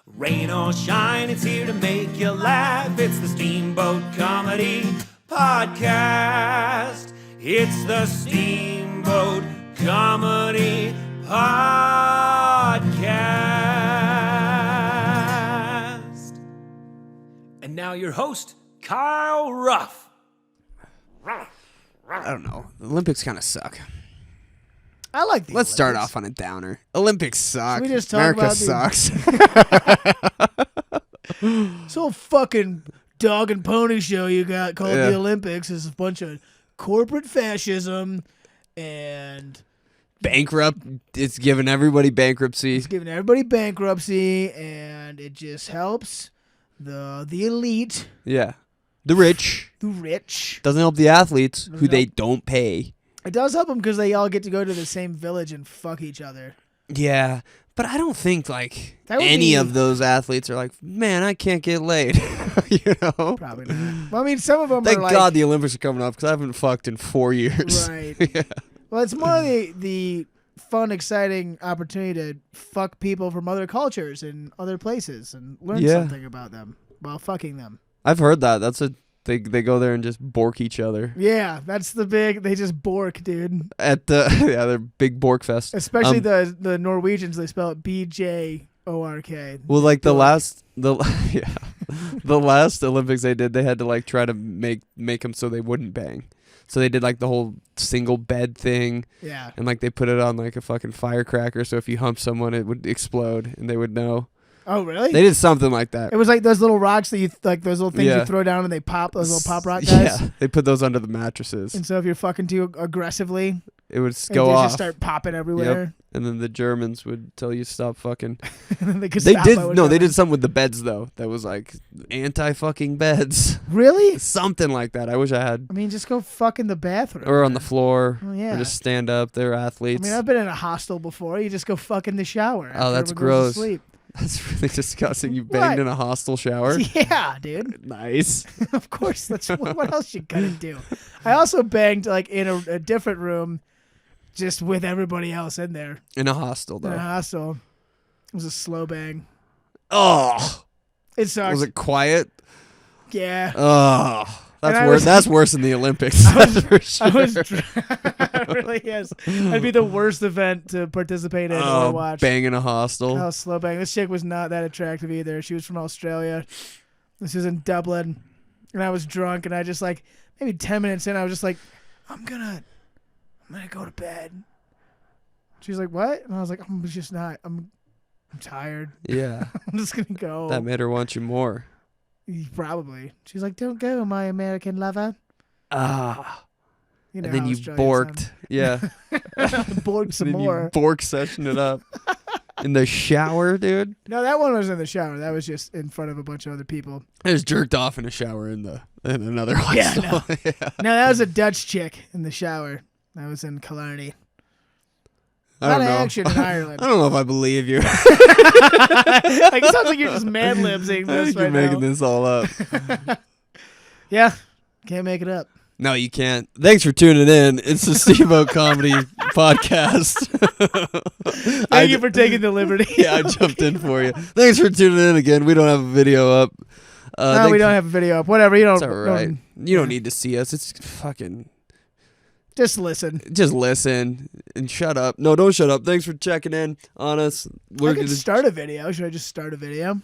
Rain or shine, it's here to make you laugh. It's the Steamboat Comedy Podcast. It's the Steamboat Comedy Podcast. And now your host, Kyle Ruff. I don't know. The Olympics kind of suck. I like the Let's Olympics. start off on a downer. Olympics suck. Should we just talk America about sucks. This whole fucking dog and pony show you got called the Olympics is a bunch of corporate fascism and Bankrupt. It's giving everybody bankruptcy. it's giving everybody bankruptcy, and it just helps the elite, Yeah. The rich. the rich. Doesn't help the athletes who Doesn't they help. don't pay. It does help them because they all get to go to the same village and fuck each other. Yeah. But I don't think, like, That would any be- of those athletes are like, man, I can't get laid. You know? Probably not. Well, I mean, some of them Thank are like, God the Olympics are coming up because I haven't fucked in 4 years. right. Yeah. Well, it's more the fun, exciting opportunity to fuck people from other cultures and other places and learn Yeah. something about them while fucking them. I've heard that. They go there and just bork each other Yeah, that's the big. They just bork, dude. at the their big bork fest. Especially the Norwegians. They spell it BJORK. Well, like the Bork. last the last Olympics they did, they had to like try to make them so they wouldn't bang. So they did like the whole single bed thing, Yeah. and like they put it on like a fucking firecracker, so if you hump someone, it would explode, and they would know. Oh, really? They did something like that. It was like those little rocks that you like those little things Yeah. you throw down and they pop. Those little pop rock guys. Yeah, they put those under the mattresses. And so if you're fucking too aggressively, It would they go off, just start popping everywhere. and then the Germans would tell you stop fucking. And then they could They stop did it when no, they they're did something with the beds though. That was like anti-fucking beds, like, really? something like that. I wish I had, I mean, just go fuck in the bathroom. or on the floor, Oh, yeah. or just stand up. They're I athletes. mean, I've been in a hostel before. You just go fuck in the shower. Oh, after that's everyone goes to gross. sleep. That's really disgusting. You banged What? in a hostel shower. Yeah, dude. Nice. Of course. That's what else you gotta do. I also banged like in a different room, just with everybody else in there. In a hostel In a though. hostel. It was a slow bang. Oh, It sucks. was it quiet? Yeah. Oh, And that's I worse. was- That's worse than the Olympics. That's for sure. I was. It really is. That'd be the worst event to participate in or watch. banging a hostel. Oh, slow bang. This chick was not that attractive either. She was from Australia. This was in Dublin. And I was drunk, and I just like, maybe 10 minutes in, I was just like, I'm gonna go to bed. She's like, what? And I was like, I'm just not. I'm tired. Yeah, I'm just gonna go. that made her want you more. Probably. She's like, don't go, my American lover. Ah, You know and then how you Australians borked. Yeah, sound. Borked some then more. you bork session it up in the shower, dude. No, that one was in the shower. That was just in front of a bunch of other people. I just jerked off in a shower in another Yeah, hostel. Yeah, No, that was a Dutch chick in the shower. That was in Killarney. I A lot don't of know. action in Ireland. I don't know if I believe you. Like, it sounds like you're just mad-libsing I this think you're right making now. this all up. Yeah, can't make it up. No, you can't. Thanks for tuning in. It's the Steamboat Comedy Podcast. Thank you for taking the liberty. Yeah, I jumped in for you. Thanks for tuning in again. We don't have a video up. No, we don't have a video up. Whatever, you don't. It's all right. You don't yeah. need to see us. It's fucking. Just listen. Just listen and shut up. No, don't shut up. Thanks for checking in on us. I could start a video. Should I just start a video?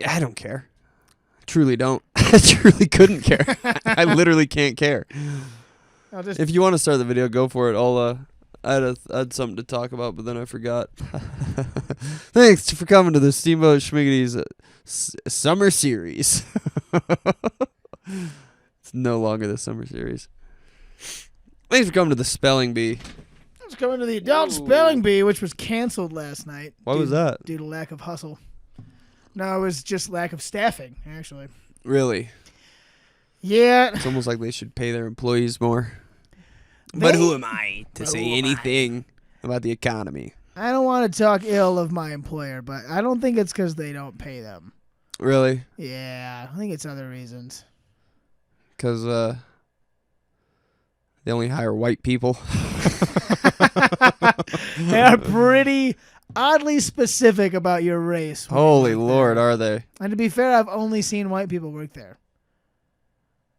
I don't care. Truly don't. I truly couldn't care. I literally can't care. I'll just. If you want to start the video, go for it. I had something to talk about, but then I forgot. Thanks for coming to the Steamboat Schmiggity's summer series. It's no longer the summer series. Thanks for coming to the spelling bee. Let's go into the adult spelling bee, which was canceled last night. Why was that? Due to lack of hustle. No, it was just lack of staffing, actually. Really? Yeah. It's almost like they should pay their employees more. But who am I to But say who am I? anything about the economy? I don't want to talk ill of my employer, but I don't think it's because they don't pay them. Really? Yeah, I think it's other reasons. Because they only hire white people. They are pretty oddly specific about your race. when you Holy work Lord, there. are they? And to be fair, I've only seen white people work there.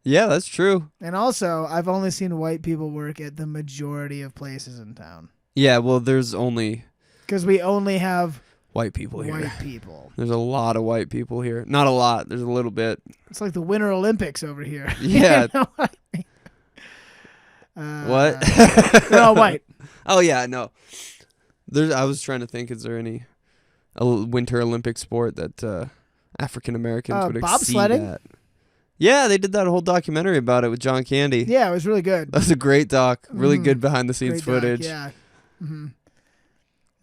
Yeah, that's true. And also, I've only seen white people work at the majority of places in town. Yeah, well, there's only Because we only have white people here. white people. There's a lot of white people here. Not a lot. There's a little bit. It's like the Winter Olympics over here. Yeah. You know what I mean? What? They're all white. Oh yeah, no. I was trying to think. Is there any Winter Olympic sport that African Americans would exceed bobsledding? at? Yeah, they did that whole documentary about it with John Candy. Yeah, it was really good. That's a great doc. Really good behind the scenes Great doc, footage. yeah. Mm-hmm.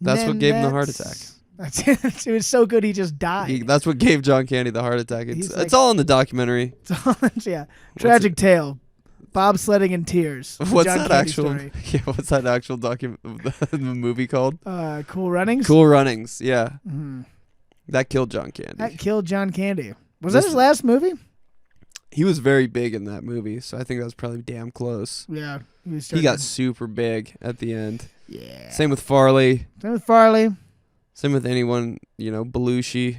That's what gave him the heart attack. It was so good he just died. That's what gave John Candy the heart attack. It's all in the documentary. Yeah. Tragic tale. Bobsledding in tears. What's John that Candy actual? story. Yeah, what's that actual the movie called? Cool Runnings? Cool Runnings. Yeah, Mm-hmm. that killed John Candy. That killed John Candy. Was that his last movie? He was very big in that movie, so I think that was probably damn close. Yeah. He got super big at the end. Yeah. Same with Farley. Same with Farley. Same with anyone, Belushi.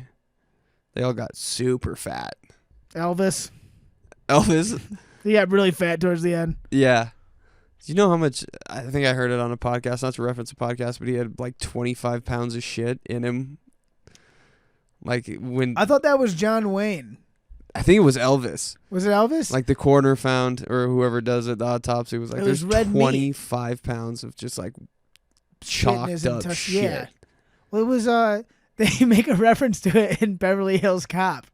They all got super fat. Elvis. Elvis. He got really fat towards the end. Yeah. Do you know how much? I think I heard it on a podcast, not to reference a podcast, but he had like 25 pounds of shit in him. Like when I thought that was John Wayne. I think it was Elvis. Was it Elvis? Like the coroner found, or whoever does it, the autopsy was like, It was there's red meat. 25 pounds of just like chalked up shit. Yeah. Well, it was they make a reference to it in Beverly Hills Cop.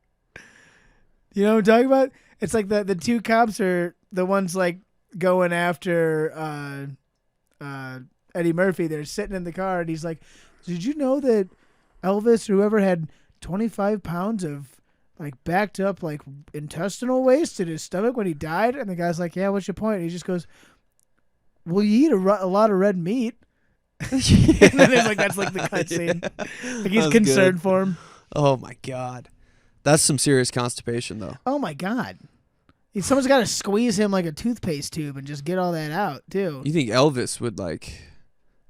You know what I'm talking about? It's like the two cops are the ones like going after Eddie Murphy. They're sitting in the car and he's like, "Did you know that Elvis or whoever had 25 pounds of like backed up like intestinal waste in his stomach when he died?" And the guy's like, "Yeah, what's your point?" And he just goes, "Well, you eat a lot of red meat." And then it's like that's like the cutscene. Like he's That's concerned good. for him. Oh my god, that's some serious constipation though. Oh my god. Someone's got to squeeze him like a toothpaste tube and just get all that out too. You think Elvis would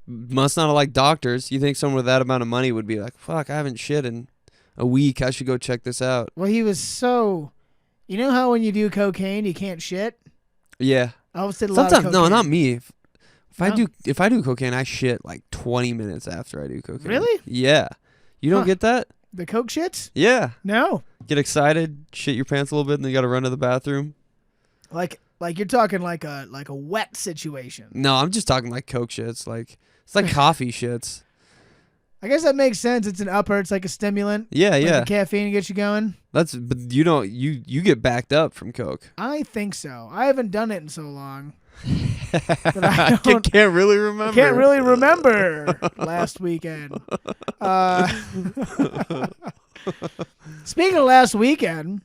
must not have liked doctors. You think someone with that amount of money would be like, fuck, I haven't shit in a week. I should go check this out. Well, he was so. You know how when you do cocaine you can't shit? Yeah. Elvis did a lot of Sometimes, cocaine. no, not me. No? If I do cocaine, I shit like 20 minutes after I do cocaine. Really? Yeah. You don't Huh. get that? The coke shits? Yeah. No. Get excited, shit your pants a little bit, and then you got to run to the bathroom. Like you're talking like a wet situation. No, I'm just talking like coke shits. It's like coffee shits. I guess that makes sense. It's an upper. It's like a stimulant. Yeah, Like yeah. the caffeine gets you going. But you don't. You get backed up from coke. I think so. I haven't done it in so long. But I don't. Can't really remember. I can't really remember last weekend. Speaking of last weekend,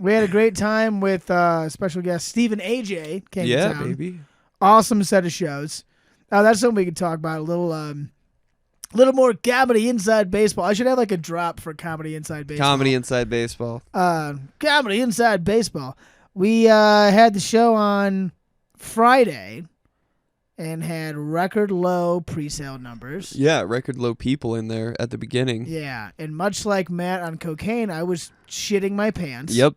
we had a great time with special guest Stephen AJ came to Yeah, town. baby. Awesome set of shows. That's something we could talk about a little more comedy inside baseball. I should have like a drop for comedy inside baseball. Comedy inside baseball. Comedy inside baseball. We had the show on Friday and had record low pre-sale numbers. Yeah, record low people in there at the beginning. Yeah, and much like Matt on cocaine, I was shitting my pants. Yep.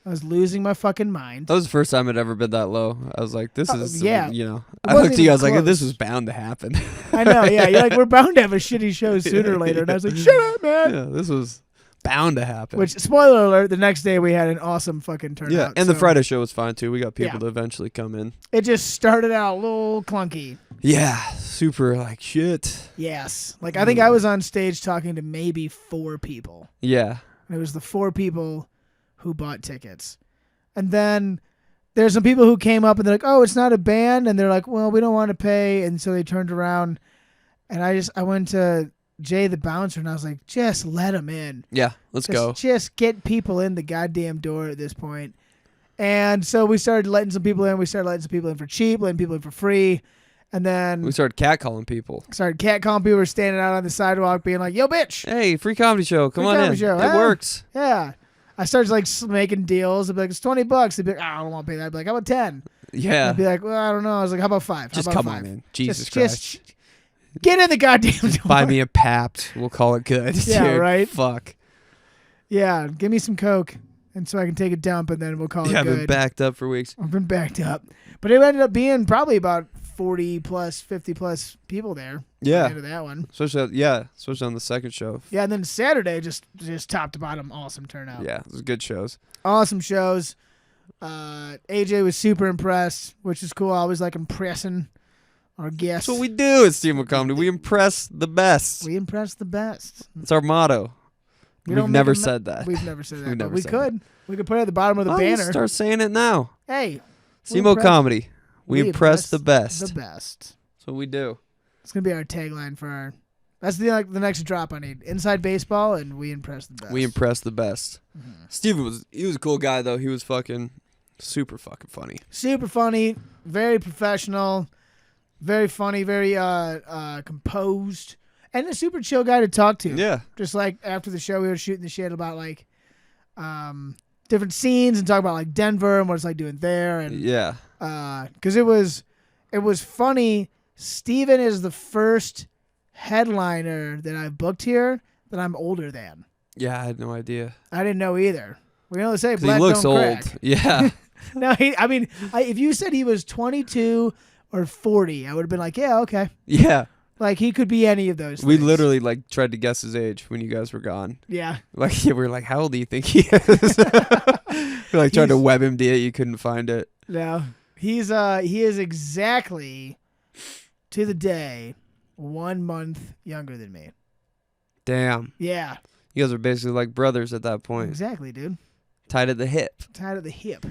I was losing my fucking mind. That was the first time it ever been that low. I was like, this is, yeah. I wasn't looked at you, I was even like, this close. was bound to happen. I know, yeah. You're like, we're bound to have a shitty show sooner or later. And I was like, shut up, man. Yeah, this was bound to happen. Which, spoiler alert, the next day we had an awesome fucking turnout. yeah, and the so Friday show was fine too. We got people Yeah. to eventually come in. It just started out a little clunky. Yeah, super like shit. Yes. Like, I think I was on stage talking to maybe 4 people. Yeah. And it was the 4 people who bought tickets. And then there's some people who came up and they're like, oh, it's not a band. And they're like, well, we don't want to pay. And so they turned around. And I went to Jay the bouncer and I was like, just let them in. Yeah, let's go. Just get people in the goddamn door at this point. And so we started letting some people in. We started letting some people in for cheap, letting people in for free. And then We started catcalling people. started catcalling people who were standing out on the sidewalk being like, yo, bitch. Hey, free comedy show. Come Free on comedy in. show, It huh? works. Yeah. I started like making deals. I'd be like, it's $20. They'd be like, oh, I don't want to pay that. I'd be like, how about 10? Yeah. I'd be like, well, I don't know. I was like, how about 5? Just how about come 5? on in. Jesus just, Christ. Get in the goddamn door. Buy me a Papt. We'll call it good. Yeah, dude. right? Fuck. Yeah, give me some Coke, and so I can take a dump, and then we'll call it good. I've been backed up for weeks. I've been backed up. But it ended up being probably about 40 plus, 50 plus people there. Yeah. At the end of that one. Especially on the second show. Yeah, and then Saturday, just top to bottom, awesome turnout. Yeah, it was good shows. Awesome shows. AJ was super impressed, which is cool. I always like impressing our guests. That's what we do at Steamboat Comedy. We impress the best. We impress the best. It's our motto. We've never said that. We've never said that. We've never we said could. We could put it at the bottom of the Let's banner. start saying it now. Hey. Steamboat Comedy. We impress the best. The best. That's what we do. It's gonna be our tagline for our. That's the next drop I need. Inside baseball, and we impress the best. We impress the best. Mm-hmm. Steve was a cool guy though. He was fucking super fucking funny. Super funny, very professional, very funny, very composed, and a super chill guy to talk to. Yeah. Just like after the show, we were shooting the shit about like different scenes and talk about like Denver and what it's like doing there, and Yeah. because it was funny. Steven is the first headliner that I've booked here that I'm older than. Yeah, I had no idea. I didn't know either. We only say 'Cause black he looks don't old. crack. Yeah. No, if you said he was 22 or 40, I would have been like, yeah, okay. Yeah. Like he could be any of those. We things. literally like tried to guess his age when you guys were gone. Yeah. Like we were like, how old do you think he is? We like tried to web him to it, you couldn't find it. No. He is exactly to the day 1 month younger than me. Damn. Yeah. You guys are basically like brothers at that point. Exactly, dude. Tied at the hip. Tied at the hip.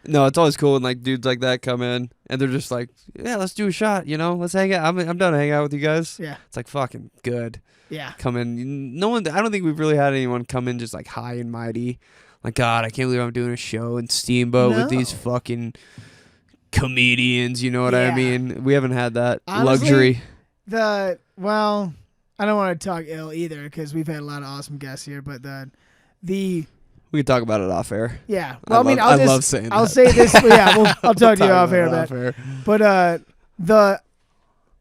No, it's always cool when like dudes like that come in and they're just like, yeah, let's do a shot, let's hang out. I'm down to hang out with you guys. Yeah. It's like fucking good. Yeah. Come in. No one. I don't think we've really had anyone come in just like high and mighty. Like, God, I can't believe I'm doing a show in Steamboat with these fucking comedians. You know what I mean? We haven't had that luxury. Well, I don't want to talk ill either because we've had a lot of awesome guests here, but the We can talk about it off air. yeah. Well, I love saying I'll that. say this. Yeah, I'll talk to you off air about it. But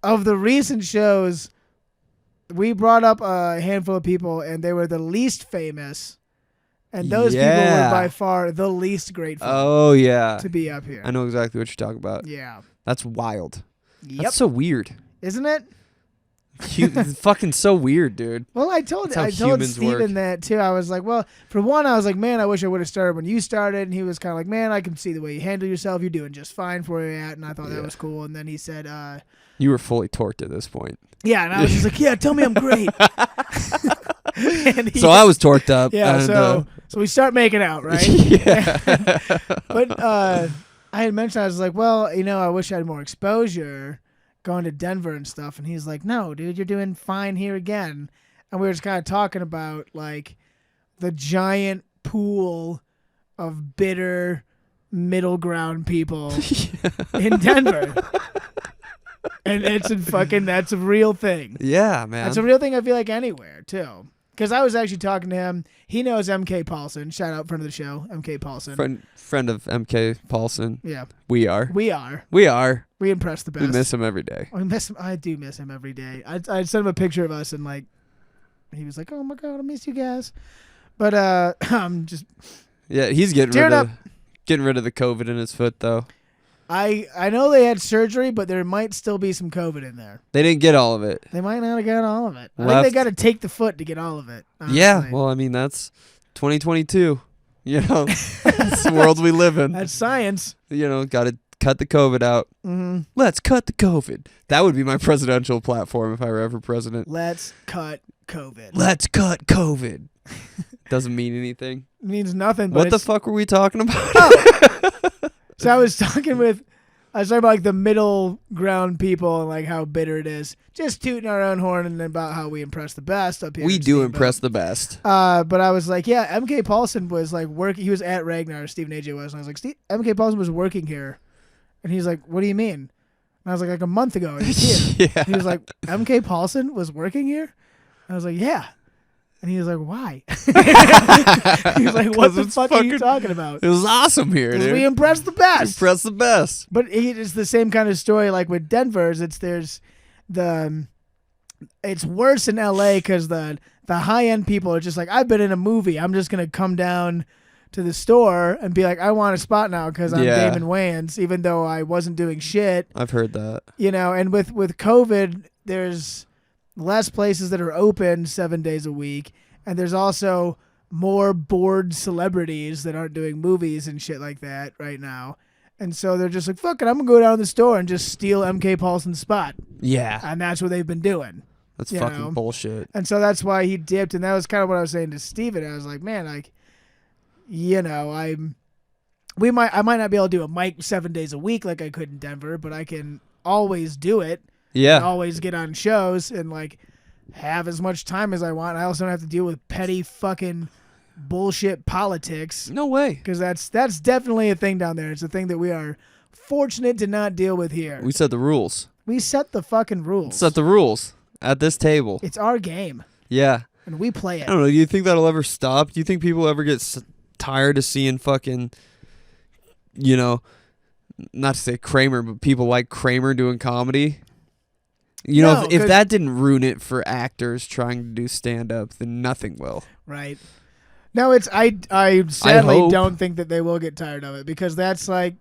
of the recent shows, we brought up a handful of people, and they were the least famous, and those people were by far the least grateful. Oh yeah. To be up here. I know exactly what you're talking about. Yeah. That's wild. Yep. That's so weird. Isn't it? Fucking so weird, dude. Well, I told humans Steven work. that too. I was like, well, for one, I was like, man, I wish I would have started when you started. And he was kind of like, man, I can see the way you handle yourself. You're doing just fine for where you're at. And I thought that was cool. And then he said, you were fully torqued at this point. yeah. And I was just like, yeah, tell me I'm great. So I was torqued up. Yeah. And, So we start making out, right? Yeah. But I had mentioned, I was like, well, I wish I had more exposure going to Denver and stuff. And he's like, no, dude, you're doing fine here again. And we were just kind of talking about like the giant pool of bitter middle ground people in Denver. And that's a real thing. Yeah, man. That's a real thing, I feel like, anywhere too. Because I was actually talking to him. He knows MK Paulson. Shout out, friend of the show, MK Paulson. Friend of MK Paulson. Yeah. We are. We impress the best. We miss him every day. I miss him. I do miss him every day. I sent him a picture of us and like, he was like, "Oh my god, I miss you guys." But I'm just. Yeah, he's getting rid of the COVID in his foot though. I know they had surgery, but there might still be some COVID in there. They didn't get all of it. They might not have got all of it. I think they got to take the foot to get all of it. Honestly. Yeah, well, I mean that's 2022. That's the world we live in. That's science. Got to cut the COVID out. Mm-hmm. Let's cut the COVID. That would be my presidential platform if I were ever president. Let's cut COVID. Let's cut COVID. Doesn't mean anything. It means nothing. But What the fuck were we talking about? So I was talking about like the middle ground people and like how bitter it is. Just tooting our own horn and about how we impress the best up here. We do impress the best. But I was like, yeah, MK Paulson was like working. He was at Ragnar, Stephen AJ was. And I was like, MK Paulson was working here. And he's like, what do you mean? And I was like a month ago. He was here. Yeah. He was like, MK Paulson was working here? And I was like, yeah. And he was like, why? He was like, what the fuck are you talking about? It was awesome here, dude. We impressed the best. Impress the best. But it's the same kind of story like with Denver's. There's the it's worse in LA because the high end people are just like, I've been in a movie. I'm just gonna come down to the store and be like, I want a spot now because I'm Damon Wayans, even though I wasn't doing shit. I've heard that. And with COVID, there's less places that are open 7 days a week, and there's also more bored celebrities that aren't doing movies and shit like that right now. And so they're just like, fuck it, I'm going to go down to the store and just steal MK Paulson's spot. Yeah. And that's what they've been doing. That's fucking bullshit. And so that's why he dipped, and that was kind of what I was saying to Steven. I was like, man, like, I might not be able to do a mic 7 days a week like I could in Denver, but I can always do it. Yeah. And always get on shows and like have as much time as I want. I also don't have to deal with petty fucking bullshit politics. No way. Because that's definitely a thing down there. It's a thing that we are fortunate to not deal with here. We set the rules. We set the fucking rules. Set the rules at this table. It's our game. Yeah. And we play it. I don't know. Do you think that'll ever stop? Do you think people ever get tired of seeing fucking, not to say Kramer, but people like Kramer doing comedy? If that didn't ruin it for actors trying to do stand-up, then nothing will. Right. No, I sadly don't think that they will get tired of it, because that's like,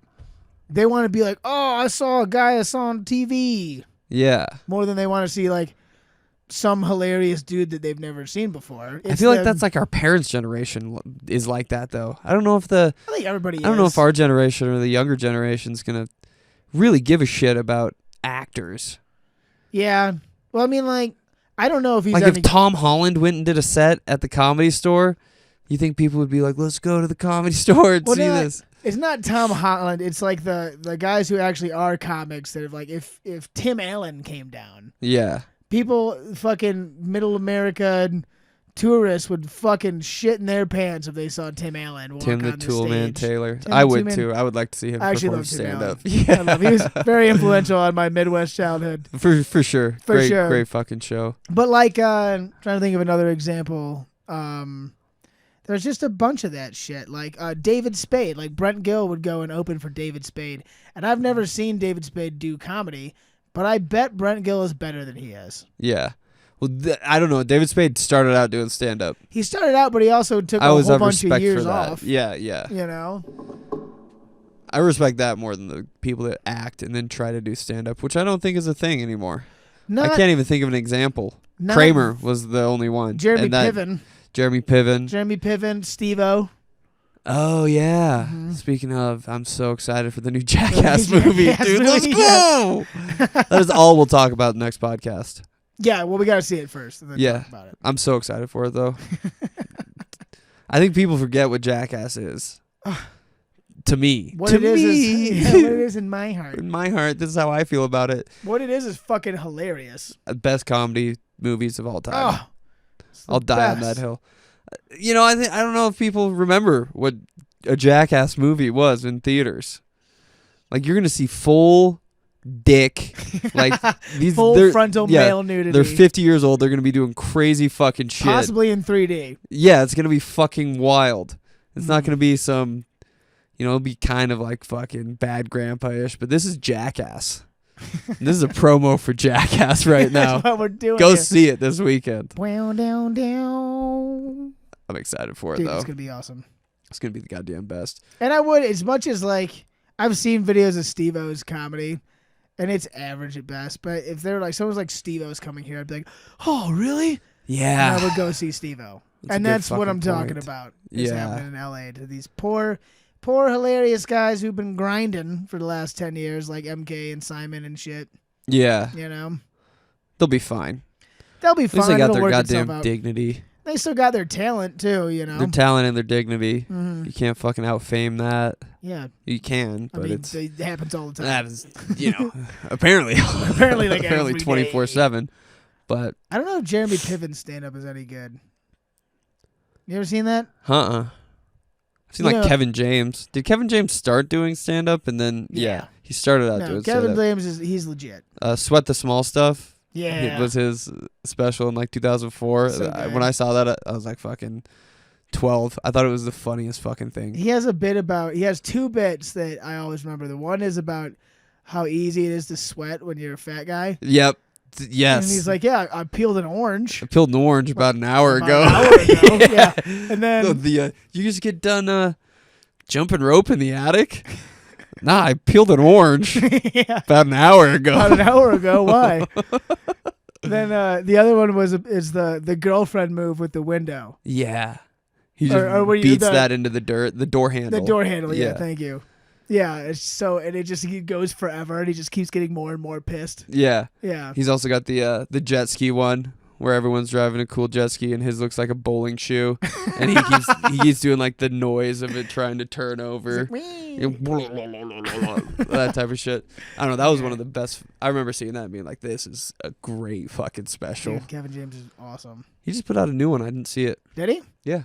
they want to be like, oh, I saw a guy I saw on TV. Yeah. More than they want to see like some hilarious dude that they've never seen before. I feel like that's like our parents' generation is like that, though. I don't know if I think everybody. I don't know if our generation or the younger generation's gonna really give a shit about actors. Yeah. Well, I mean, like, I don't know if he's like if Tom Holland went and did a set at the Comedy Store, you think people would be like, "Let's go to the Comedy Store and see this." It's not Tom Holland. It's like the guys who actually are comics that have like if Tim Allen came down. Yeah. People, fucking middle America tourists would fucking shit in their pants if they saw Tim Allen walk on the stage. Tim the Toolman Taylor. I would too. I would like to see him perform stand-up. Yeah. He was very influential on my Midwest childhood. For sure. Great fucking show. But like, trying to think of another example. There's just a bunch of that shit. Like David Spade. Like Brent Gill would go and open for David Spade. And I've never seen David Spade do comedy, but I bet Brent Gill is better than he is. Yeah. Well, I don't know. David Spade started out doing stand-up. He started out, but he also took a whole bunch of years off. Yeah. I respect that more than the people that act and then try to do stand-up, which I don't think is a thing anymore. I can't even think of an example. Kramer was the only one. Jeremy Piven, Steve-O. Oh, yeah. Mm-hmm. Speaking of, I'm so excited for the new Jackass movie. Dude, let's go! That is all we'll talk about in the next podcast. Yeah, well, we got to see it first and then talk about it. I'm so excited for it, though. I think people forget what Jackass is. To me. What it is in my heart. In my heart, this is how I feel about it. What it is fucking hilarious. Best comedy movies of all time. Oh, I'll die on that hill. I don't know if people remember what a Jackass movie was in theaters. Like, you're gonna see full dick, like these full frontal male nudity. They're 50 years old. They're gonna be doing crazy fucking shit. Possibly in 3D. Yeah, it's gonna be fucking wild. It's not gonna be some, it'll be kind of like fucking Bad Grandpa-ish. But this is Jackass. This is a promo for Jackass right now. That's what we're doing. Go see it this weekend. Down. I'm excited for it, though. It's going to be awesome. It's going to be the goddamn best. And I would, as much as, like, I've seen videos of Steve-O's comedy, and it's average at best, but if they're like, someone's like, Steve-O's coming here, I'd be like, oh, really? Yeah. And I would go see Steve-O. And that's what I'm talking about. Is happening in L.A. to these poor, hilarious guys who've been grinding for the last 10 years, like MK and Simon and shit. Yeah. They'll be fine. They'll be fine. At least they got their goddamn dignity. They still got their talent, too, Their talent and their dignity. Mm-hmm. You can't fucking out-fame that. Yeah. You can, but it happens all the time. It happens, apparently. Apparently 24/7. But I don't know if Jeremy Piven's stand-up is any good. You ever seen that? I've seen Kevin James. Did Kevin James start doing stand-up and then he started out doing Kevin James he's legit. Sweat the Small Stuff. Yeah. It was his special in 2004. So when I saw that, I was like fucking 12. I thought it was the funniest fucking thing. He has two bits that I always remember. The one is about how easy it is to sweat when you're a fat guy. Yep. Yes. And he's like, yeah, I peeled an orange. I peeled an orange about an hour ago. An hour ago. Yeah. And then You just get done jumping rope in the attic. Nah, I peeled an orange yeah. about an hour ago. About an hour ago. Why? Then the other one is the girlfriend move with the window. Yeah. He just beats that into the dirt, the door handle. The door handle, yeah, thank you. Yeah, he goes forever, and he just keeps getting more and more pissed. Yeah. Yeah. He's also got the jet ski one where everyone's driving a cool jet ski and his looks like a bowling shoe, and he keeps doing like the noise of it trying to turn over. That type of shit. I don't know. That was one of the best. I remember seeing that and being like, this is a great fucking special. Dude, Kevin James is awesome. He just put out a new one. I didn't see it. Did he? Yeah.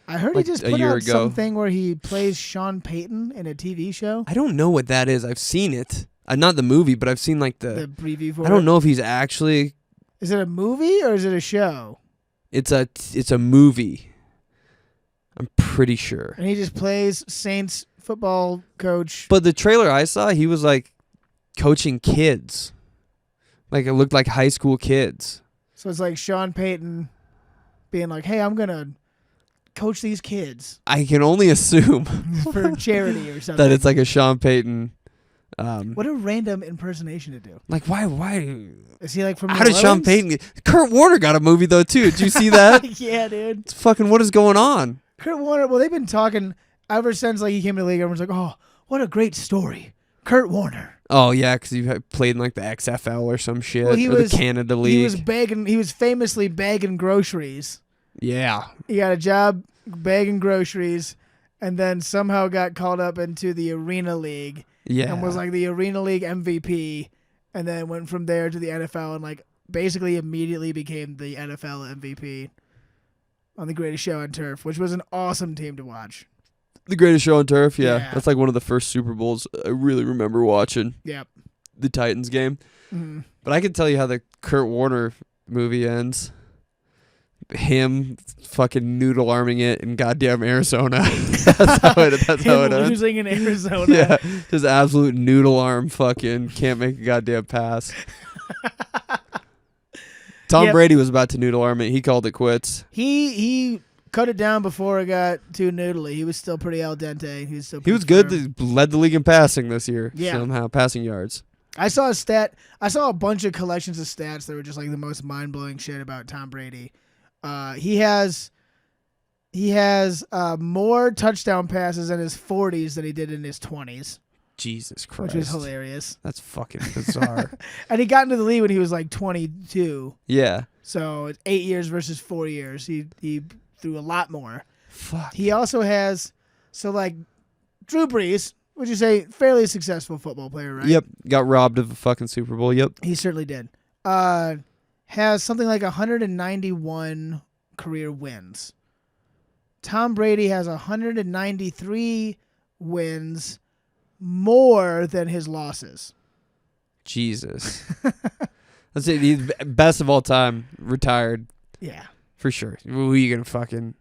I heard like he just a put year out ago. something where he plays Sean Payton in a TV show. I don't know what that is. I've seen it. Not the movie, but I've seen like The preview for it. I don't know if he's actually. Is it a movie or is it a show? It's a movie. I'm pretty sure. And he just plays Saints football coach. But the trailer I saw, he was like coaching kids. Like it looked like high school kids. So it's like Sean Payton being like, hey, I'm going to coach these kids. I can only assume for charity or something. that it's like a Sean Payton. What a random impersonation to do. Like why? Is he like from How did Sean Payton Kurt Warner got a movie though too. Did you see that? Yeah, dude. It's fucking what is going on? Kurt Warner, well, they've been talking ever since like he came to the league. Everyone's like, oh, what a great story. Kurt Warner. Oh yeah, because he played in like the XFL or some shit, Well, or the Canada League. He was famously bagging groceries. Yeah. He got a job bagging groceries, and then somehow got called up into the Arena League. Yeah. And was like the Arena League MVP, and then went from there to the NFL, and like basically immediately became the NFL MVP on The Greatest Show on Turf, which was an awesome team to watch. The Greatest Show on Turf, Yeah. That's like one of the first Super Bowls I really remember watching. Yep. The Titans game. Mm-hmm. But I can tell you how the Kurt Warner movie ends. Him fucking noodle arming it in goddamn Arizona. That's how it ends. Losing in Arizona. Yeah, just absolute noodle arm fucking can't make a goddamn pass. Tom Brady was about to noodle arm it. He called it quits. He cut it down before it got too noodly. He was still pretty al dente. He was good. He led the league in passing this year. Yeah. Somehow, passing yards. I saw a stat. I saw a bunch of collections of stats that were just like the most mind-blowing shit about Tom Brady. He has more touchdown passes in his 40s than he did in his 20s. Jesus Christ. Which is hilarious. That's fucking bizarre. And he got into the league when he was like 22. Yeah. So it's 8 years versus 4 years. He threw a lot more. Fuck. He also has, so like Drew Brees, would you say fairly successful football player, right? Yep. Got robbed of a fucking Super Bowl. Yep. He certainly did. Has something like 191 career wins. Tom Brady has 193 wins, more than his losses. Jesus. Let's say he's best of all time, retired. Yeah. For sure. Who are you going to fucking...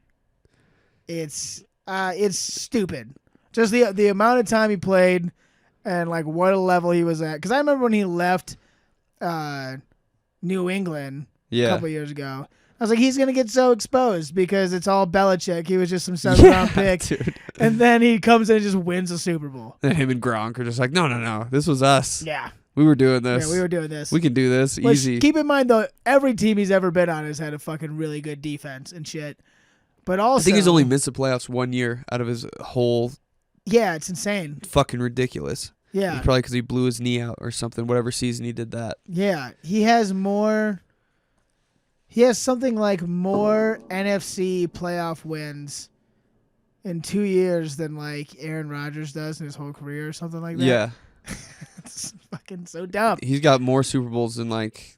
It's stupid. Just the amount of time he played and like what a level he was at. Because I remember when he left New England a couple years ago. I was like, he's going to get so exposed because it's all Belichick. He was just some 7th-round pick. Dude. And then he comes in and just wins a Super Bowl. And him and Gronk are just like, no. This was us. Yeah. We were doing this. Yeah, we were doing this. We can do this. Easy. Keep in mind, though, every team he's ever been on has had a fucking really good defense and shit. But also... I think he's only missed the playoffs 1 year out of his whole... Yeah, it's insane. Fucking ridiculous. Yeah. It's probably because he blew his knee out or something, whatever season he did that. Yeah. He has more... He has something like more NFC playoff wins in 2 years than like Aaron Rodgers does in his whole career or something like that. Yeah. It's fucking so dumb. He's got more Super Bowls than like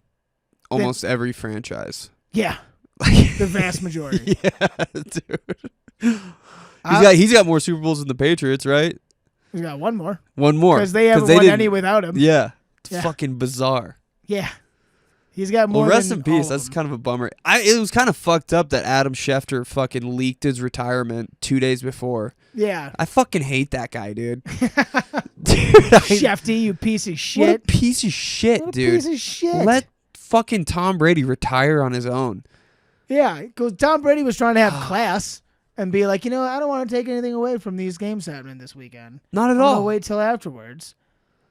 almost every franchise. Yeah. The vast majority. Yeah, dude. He's got more Super Bowls than the Patriots, right? He's got one more. One more. Because they haven't won any without him. Yeah. It's fucking bizarre. Yeah. He's got more. Well, rest than in peace. all That's of them. kind of a bummer. It was kind of fucked up that Adam Schefter fucking leaked his retirement 2 days before. Yeah. I fucking hate that guy, dude. Shefty, you piece of shit. What a piece of shit, What a dude. piece of shit. Let fucking Tom Brady retire on his own. Yeah, because Tom Brady was trying to have class and be like, I don't want to take anything away from these games happening this weekend. Not at I'm all. gonna wait till afterwards.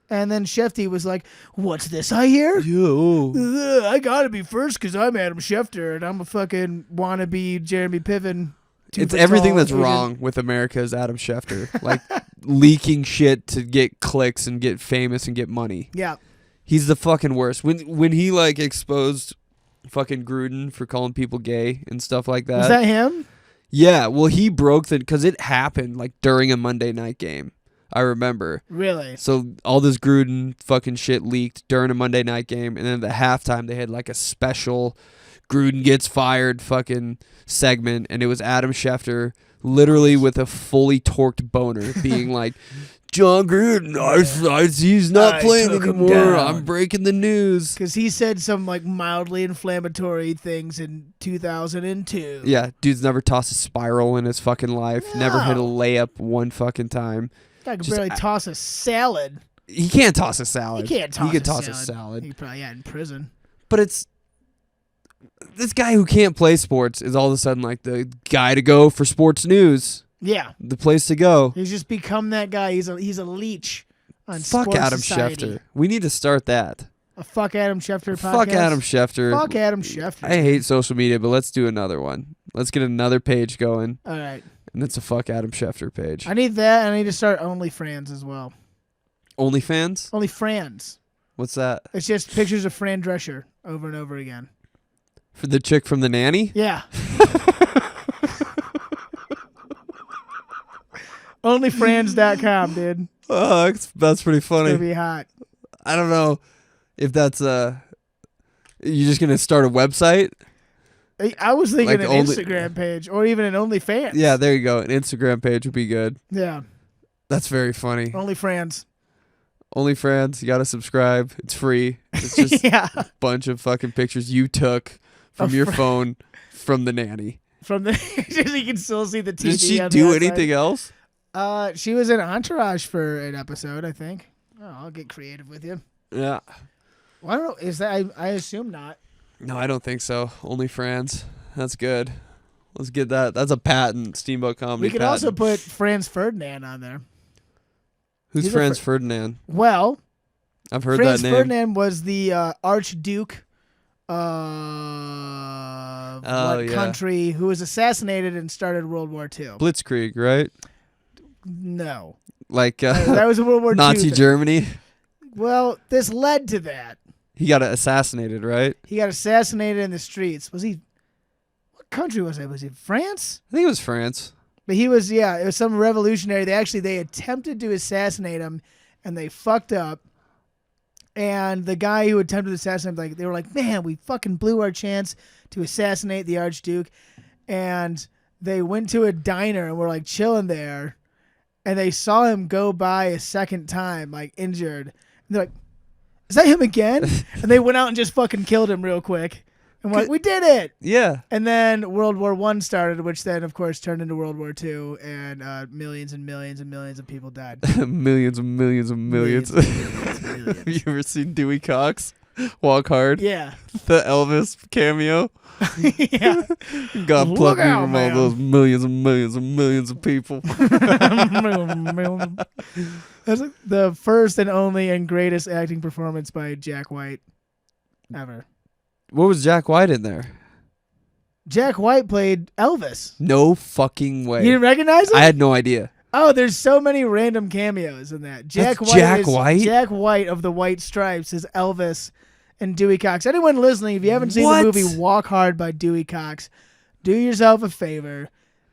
And then Schefter was like, "What's this I hear? Yo. I gotta be first because I'm Adam Schefter and I'm a fucking wannabe Jeremy Piven." It's everything that's wrong with America's Adam Schefter. Like leaking shit to get clicks and get famous and get money. Yeah. He's the fucking worst. When he like exposed fucking Gruden for calling people gay and stuff like that. Was that him? Yeah, well he broke because it happened like during a Monday night game. I remember. Really? So all this Gruden fucking shit leaked during a Monday night game, and then at the halftime they had like a special Gruden gets fired fucking segment, and it was Adam Schefter literally with a fully torqued boner being like, John Gruden, he's not playing anymore. I'm breaking the news. Because he said some like mildly inflammatory things in 2002. Yeah, dude's never tossed a spiral in his fucking life. No. Never hit a layup one fucking time. Guy could barely toss a salad. He can't toss a salad. He can't toss He could a toss salad. a salad. He probably in prison. But it's this guy who can't play sports is all of a sudden like the guy to go for sports news. Yeah. The place to go. He's just become that guy. He's a leech on Fuck Sports Adam Society. Schefter. We need to start that. A Fuck Adam Schefter podcast. Fuck Adam Schefter. Fuck Adam Schefter. I hate social media, but let's do another one. Let's get another page going. All right. And it's a Fuck Adam Schefter page. I need that, and I need to start OnlyFans as well. OnlyFans? OnlyFans. What's that? It's just pictures of Fran Drescher over and over again. For the chick from The Nanny? Yeah. OnlyFrans.com, dude. Oh, that's pretty It's gonna funny. be hot. I don't know if that's you're just gonna start a website? I was thinking Like an only- Instagram page or even an OnlyFans. Yeah, there you go. An Instagram page would be good. Yeah. That's very funny. OnlyFrans. OnlyFans, you gotta subscribe. It's free. It's just Yeah. a bunch of fucking pictures you took from your phone from The Nanny. From the you can still see the TV. Did she on the do outside. anything else? She was in Entourage for an episode, I think. Oh, I'll get creative with you. Yeah. Well, I don't know. Is that? I assume not. No, I don't think so. OnlyFans. That's good. Let's get that. That's a patent. Steamboat Comedy We could patent. also put Franz Ferdinand on there. Who's he's a Franz Ferdinand? Well, I've heard Franz that name. Ferdinand was the Archduke of yeah. country who was assassinated and started World War II. Blitzkrieg, right? No. Like That was a World War II. Nazi thing. Germany. Well, this led to that. He got assassinated, right? He got assassinated in the streets. Was he? What country was it? Was he France? I think it was France. But he was, it was some revolutionary. They attempted to assassinate him, and they fucked up. And the guy who attempted to assassinate him, they were like, man, we fucking blew our chance to assassinate the Archduke. And they went to a diner and were like chilling there. And they saw him go by a second time, like injured. And they're like, is that him again? And they went out and just fucking killed him real quick. And we're like, we did it. Yeah. And then World War I started, which then, of course, turned into World War II, and millions and millions and millions of people died. Millions and millions and millions. Have you ever seen Dewey Cox Walk Hard? Yeah. The Elvis cameo? Yeah. God Look pluck me out, from all man. those millions and millions and millions of people. That's the first and only and greatest acting performance by Jack White ever. What was Jack White in there? Jack White played Elvis. No fucking way. You didn't recognize him? I had no idea. Oh, there's so many random cameos in that. Jack That's White Jack is White? Jack White of the White Stripes is Elvis and Dewey Cox. Anyone listening, if you haven't seen What? the movie Walk Hard by Dewey Cox, do yourself a favor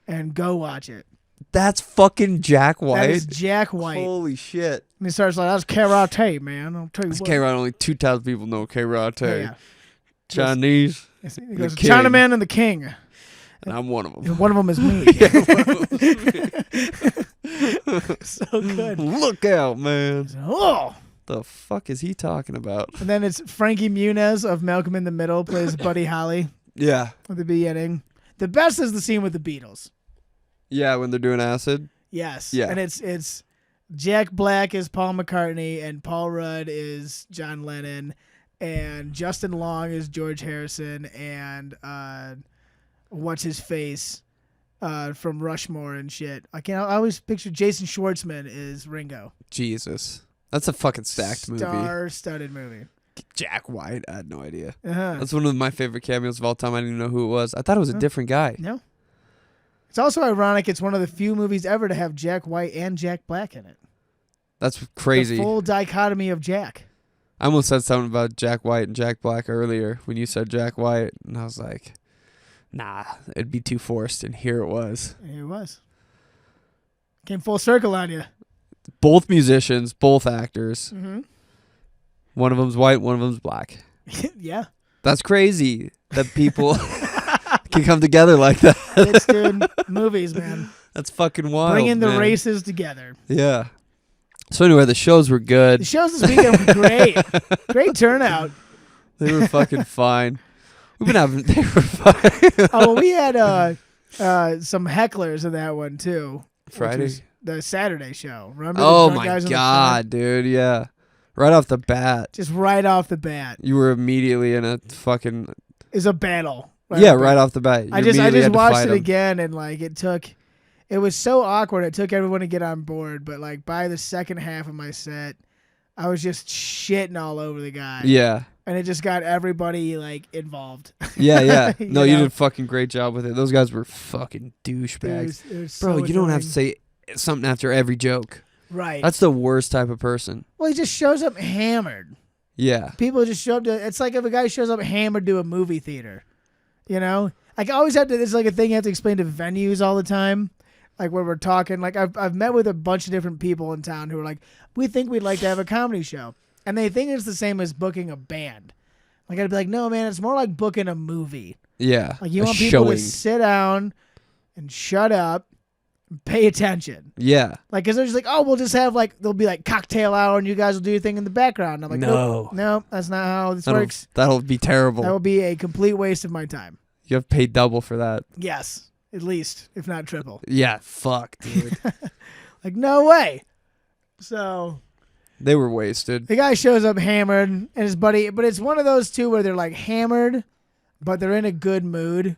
and go watch it. That's fucking Jack White. That is Jack White. Holy shit. And he starts like, that's karate, man. I'll tell you It's what. K-Rod. Only 2,000 people know K-Rod. Yeah. Chinese. He goes, king. Chinaman and the King. And I'm one of them. And one of them is me. So good. Look out, man. Oh. The fuck is he talking about? And then it's Frankie Muniz of Malcolm in the Middle plays Buddy Holly Yeah. at the beginning. The best is the scene with the Beatles. Yeah, when they're doing acid. Yes. Yeah. And it's Jack Black is Paul McCartney and Paul Rudd is John Lennon. and Justin Long is George Harrison, and what's his face from Rushmore and shit. I always picture Jason Schwartzman is Ringo. Jesus. That's a fucking stacked movie. Star-studded movie. Jack White. I had no idea. Uh-huh. That's one of my favorite cameos of all time. I didn't even know who it was. I thought it was a different guy. No. It's also ironic. It's one of the few movies ever to have Jack White and Jack Black in it. That's crazy. The full dichotomy of Jack. I almost said something about Jack White and Jack Black earlier when you said Jack White, and I was like, nah, it'd be too forced, and here it was. Here it was. Came full circle on you. Both musicians, both actors. Mm-hmm. One of them's white, one of them's black. Yeah. That's crazy that people can come together like that. It's dude, movies, man. That's fucking wild. Bringing the man. races together. Yeah. So anyway, the shows were good. The shows this weekend were great. Great turnout. They were fucking fine. They were fine. Oh, well, we had some hecklers in that one too. Friday. The Saturday show. Remember? Oh the my guys on the God, dude. Yeah. Right off the bat. just right off the bat. You were immediately in a fucking... It's a battle. Right off the bat. I just watched it again, and like it was so awkward. It took everyone to get on board, but like by the second half of my set, I was just shitting all over the guy. Yeah. And it just got everybody like involved. Yeah. No, you know? did a fucking great job with it. Those guys were fucking douchebags. It was Bro, so you don't have to annoying. say something after every joke. Right. That's the worst type of person. Well, he just shows up hammered. Yeah. People just show up to. It's like if a guy shows up hammered to a movie theater. You know, like I always have to. It's like a thing you have to explain to venues all the time. Like when we're talking, like I've met with a bunch of different people in town who are like, we think we'd like to have a comedy show, and they think it's the same as booking a band. Like I'd be like, no, man, it's more like booking a movie. Yeah. Like you a want people showing. to sit down and shut up, and pay attention. Yeah. Like, cause they're just like, oh, we'll just have like, there'll be like cocktail hour, and you guys will do your thing in the background. And I'm like, no, that's not how this works. That'll be terrible. That will be a complete waste of my time. You have paid double for that. Yes, at least, if not triple. Yeah, fuck, dude. Like, no way. So They were wasted. the guy shows up hammered, and his buddy, but it's one of those two where they're like hammered, but they're in a good mood.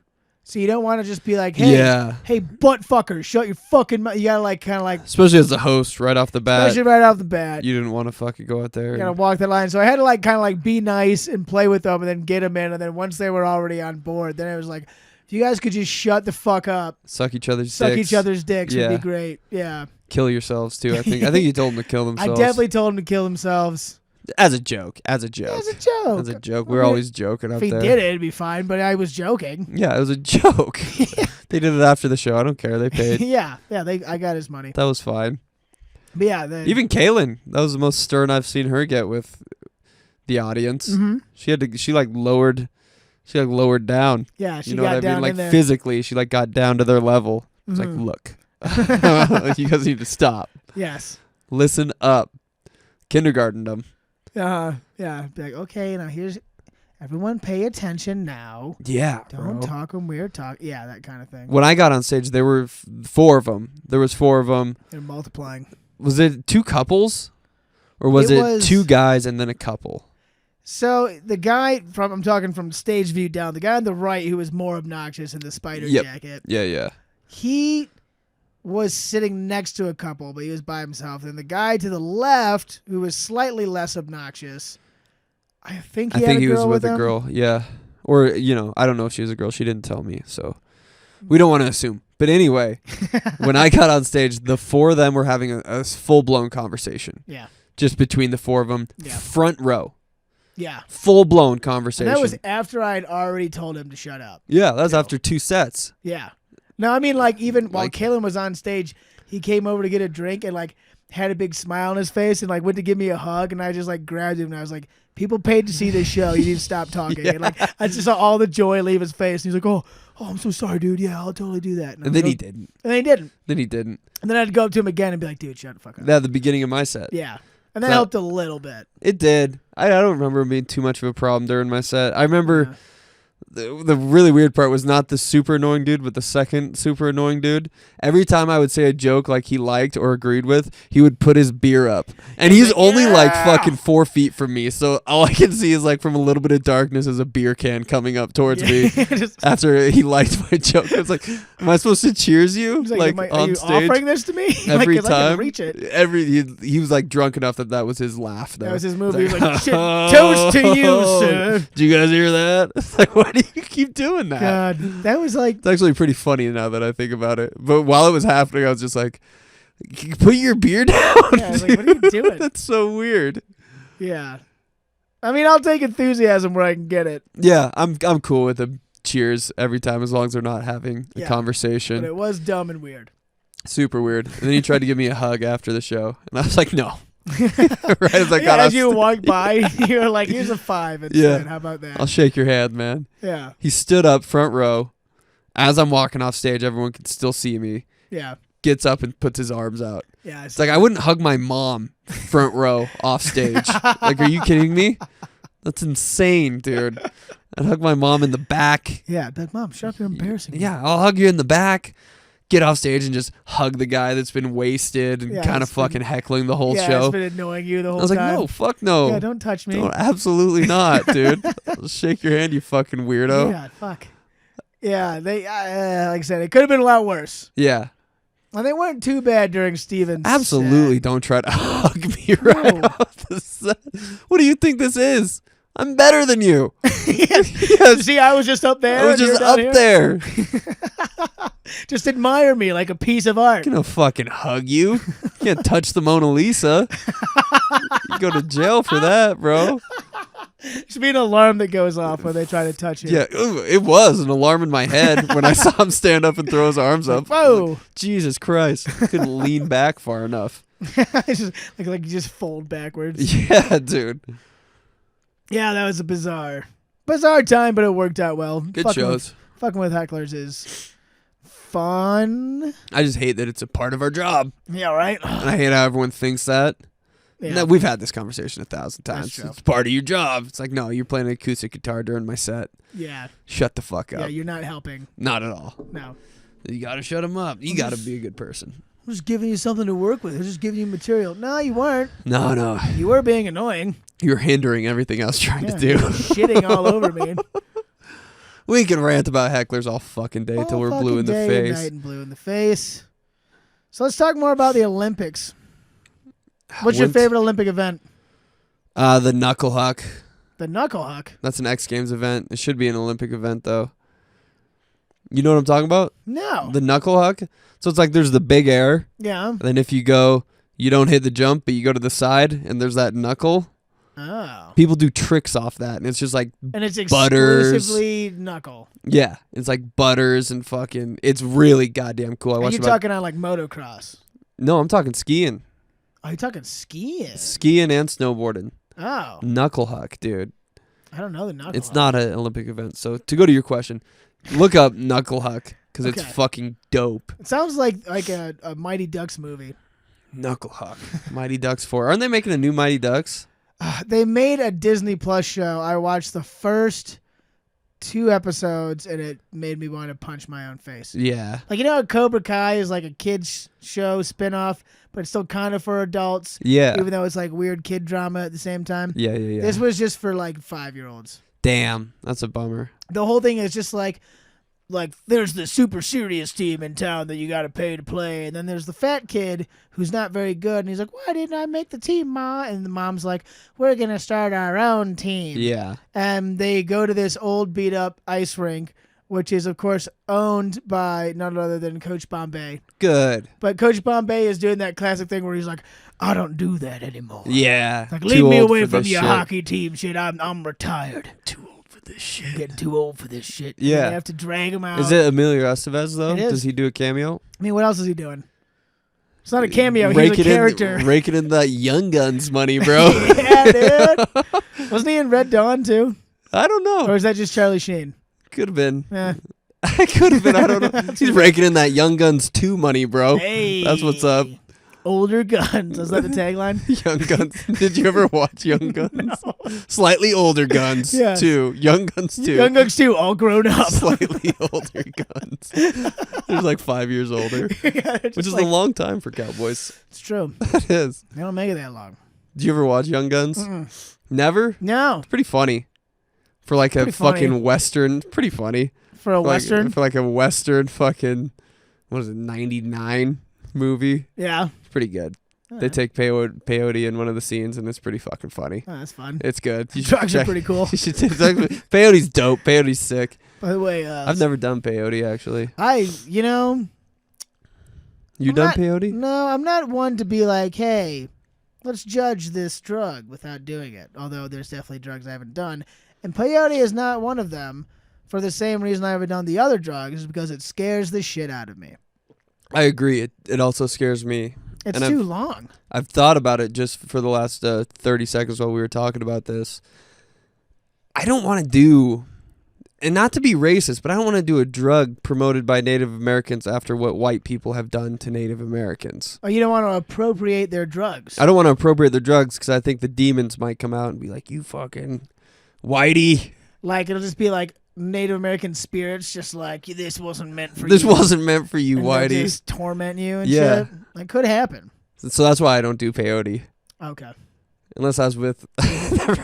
So you don't want to just be like, hey, butt fucker, shut your fucking mouth. You gotta like kind of like, Especially as the host right off the bat. especially right off the bat. You didn't want to fucking go out there. You gotta walk the line. So I had to like kind of like be nice and play with them and then get them in. And then once they were already on board, then it was like, if you guys could just shut the fuck up, Suck each other's suck dicks. each other's dicks Yeah. would be great. Yeah. Kill yourselves too. I think you told them to kill I themselves. definitely told them to kill themselves. As a joke. As a joke. As a joke. We're always joking If up he there. did it, it'd be fine, but I was joking. Yeah, it was a joke. They did it after the show. I don't care. They paid. yeah. I got his money. That was fine. But yeah. Even Kaylin, that was the most stern I've seen her get with the audience. Mm-hmm. She lowered down. Yeah, she You know got what I down mean? Like in there. physically, she like got down to their level. It's Mhm. like, look, you guys need to stop. Yes. Listen up. Kindergartened them. Yeah. Be like, okay, now here's everyone pay attention now. Yeah, Don't bro. talk when we're talking. Yeah, that kind of thing. When I got on stage, there were four of them. There was four of them. They're multiplying. Was it two couples? Or was It it was- two guys and then a couple? So the guy I'm talking from stage view down, the guy on the right who was more obnoxious in the spider Yep. jacket, Yeah. he was sitting next to a couple, but he was by himself. And the guy to the left, who was slightly less obnoxious, I think he had a girl was with a him. girl. Yeah. Or, I don't know if she was a girl. She didn't tell me. So we don't want to assume. But anyway, when I got on stage, the four of them were having a full-blown conversation. Yeah. Just between the four of them. Yeah. Front row. Yeah. Full-blown And conversation. that was after I had already told him to shut up. Yeah, that was after two sets. Yeah. No, I mean, like, even while Like- Kalen was on stage, he came over to get a drink and, like, had a big smile on his face and, like, went to give me a hug. And I just, like, grabbed him and I was like, people paid to see this show. You need to stop talking. Yeah. And, like, I just saw all the joy leave his face. And he's like, oh, I'm so sorry, dude. Yeah, I'll totally do that. And then he didn't. And then he didn't. And then I'd go up to him again and be like, dude, shut the fuck up. At the beginning of my set. Yeah. And that So- helped a little bit. It did. I don't remember it being too much of a problem during my set. I remember the really weird part was not the super annoying dude, but the second super annoying dude. Every time I would say a joke like he liked or agreed with, he would put his beer up. And he's only like fucking 4 feet from me. So all I can see is like from a little bit of darkness is a beer can coming up towards me after he liked my joke. It's like, am I supposed to cheers you? Like are on you stage? offering this to me? Every 'Cause I can time. reach it. He was like drunk enough that was his laugh. Though. That was his movie. He was like, "Shit, toast to you, sir." Did you guys hear that? It's like, why do you keep doing that? God, that was like. It's actually pretty funny now that I think about it. But while it was happening, I was just like, put your beer down. Yeah, I was like, what are you doing? That's so weird. Yeah. I mean, I'll take enthusiasm where I can get it. Yeah, I'm cool with the cheers every time as long as they're not having a conversation. But it was dumb and weird. Super weird. And then he tried to give me a hug after the show. And I was like, no. Right as I got as you walked by, you were like, here's a 5 instead. How about that? I'll shake your hand, man. Yeah. He stood up front row. As I'm walking off stage, everyone can still see me. Yeah. Gets up and puts his arms out. Yeah. It's like, I wouldn't hug my mom front row off stage. Like, are you kidding me? That's insane, dude. I'd hug my mom in the back. Yeah. But Mom, shut up. You're embarrassing me. Yeah, I'll hug you in the back. Get off stage and just hug the guy that's been wasted and kind of fucking heckling the whole show. It's been annoying you the whole I was like, time. no, fuck no. Yeah, don't touch me. No, absolutely not, dude. I'll shake your hand, you fucking weirdo. Yeah, fuck. Yeah, they like I said, it could have been a lot worse. Yeah. And they weren't too bad during Steven's Absolutely set. don't try to hug me right off the set. What do you think this is? I'm better than you. Yes. See, I was just up there. I was just up there. Just admire me like a piece of art. I'm gonna fucking hug you. Can't touch the Mona Lisa. You go to jail for that, bro. It should be an alarm that goes off when they try to touch you. Yeah, it was an alarm in my head when I saw him stand up and throw his arms up. Whoa. Like, Jesus Christ. I couldn't lean back far enough. It's just, like you just fold backwards. Yeah, dude. Yeah, that was a bizarre time, but it worked out well. Good shows. Fucking with hecklers is fun. I just hate that it's a part of our job. Yeah, right? And I hate how everyone thinks that. Yeah. No, we've had this conversation 1,000 times. That's true. It's part of your job. It's like, no, you're playing an acoustic guitar during my set. Yeah. Shut the fuck up. Yeah, you're not helping. Not at all. No. You got to shut him up. You got to be a good person. I'm just giving you something to work with. I'm just giving you material. No, you weren't. No. You were being annoying. You're hindering everything I was trying to do. Shitting all over me. We can rant about hecklers all fucking day till we're blue in the face. Night and blue in the face. So let's talk more about the Olympics. What's your favorite Olympic event? The knuckle huck. The knuckle huck? That's an X Games event. It should be an Olympic event, though. You know what I'm talking about? No. The knuckle huck? So it's like there's the big air. Yeah. And then if you go, you don't hit the jump, but you go to the side, and there's that knuckle. Oh. People do tricks off that, and it's just like and it's butters. exclusively knuckle. Yeah. It's like butters and fucking... It's really goddamn cool. Are you talking on like motocross? No, I'm talking skiing. Are you talking skiing? Skiing and snowboarding. Oh. Knuckle huck, dude. I don't know the knuckle It's huck. not an Olympic event. So to go to your question, look up knuckle huck because it's fucking dope. It sounds like a Mighty Ducks movie. Knuckle huck. Mighty Ducks 4. Aren't they making a new Mighty Ducks? They made a Disney Plus show. I watched the first 2 episodes and it made me want to punch my own face. Yeah. Like, you know how Cobra Kai is like a kid's show spinoff, but it's still kind of for adults. Yeah. Even though it's like weird kid drama at the same time. Yeah. This was just for like 5-year-olds. Damn. That's a bummer. The whole thing is just like there's the super serious team in town that you got to pay to play. And then there's the fat kid who's not very good. And he's like, why didn't I make the team, Ma? And the mom's like, we're going to start our own team. Yeah. And they go to this old beat up ice rink, which is, of course, owned by none other than Coach Bombay. Good. But Coach Bombay is doing that classic thing where he's like, I don't do that anymore. Yeah. Like, leave me away from your hockey team shit. I'm retired. Too old for this shit. I'm getting too old for this shit. Yeah. You have to drag him out. Is it Emilio Estevez, though? It is. Does he do a cameo? I mean, what else is he doing? It's not a cameo. He's a character. Raking in that Young Guns money, bro. Yeah, dude. Wasn't he in Red Dawn, too? I don't know. Or is that just Charlie Sheen? Could have been. Yeah. I could have been. I don't know. He's raking in that Young Guns 2 money, bro. Hey. That's what's up. older guns. Is that the tagline? Young Guns. Did you ever watch Young Guns? No. Slightly older guns, Yes. too. Young Guns, too. Young Guns 2, all grown up. Slightly older guns. There's like 5 years older, Yeah, which is like, a long time for cowboys. It's true. It is. They don't make it that long. Did you ever watch Young Guns? Mm-mm. Never? No. It's pretty funny. For like a Pretty funny. fucking Western. Pretty funny. For a Western? For like a Western fucking, what is it, 99 movie. Yeah. It's pretty good. They take peyote in one of the scenes, and it's pretty fucking funny. Oh, that's fun. It's good. You should Drugs are check- pretty cool. You should peyote's dope. Peyote's sick. By the way, I've never done peyote, actually. you know, You I'm done not- peyote? no, I'm not one to be like, hey, let's judge this drug without doing it. Although there's definitely drugs I haven't done. And peyote is not one of them for the same reason I haven't done the other drugs, is because it scares the shit out of me. I agree. It also scares me. It's And too long. I've thought about it just for the last 30 seconds while we were talking about this. I don't want to do, and not to be racist, but I don't want to do a drug promoted by Native Americans after what white people have done to Native Americans. Oh, you don't want to appropriate their drugs. I don't want to appropriate their drugs because I think the demons might come out and be like, you fucking whitey. Like, it'll just be like Native American spirits, just like, this wasn't meant for This you. wasn't meant for you, And they'll whitey. just torment you and Yeah. shit. That could happen. So that's why I don't do peyote. Okay. Unless I was with...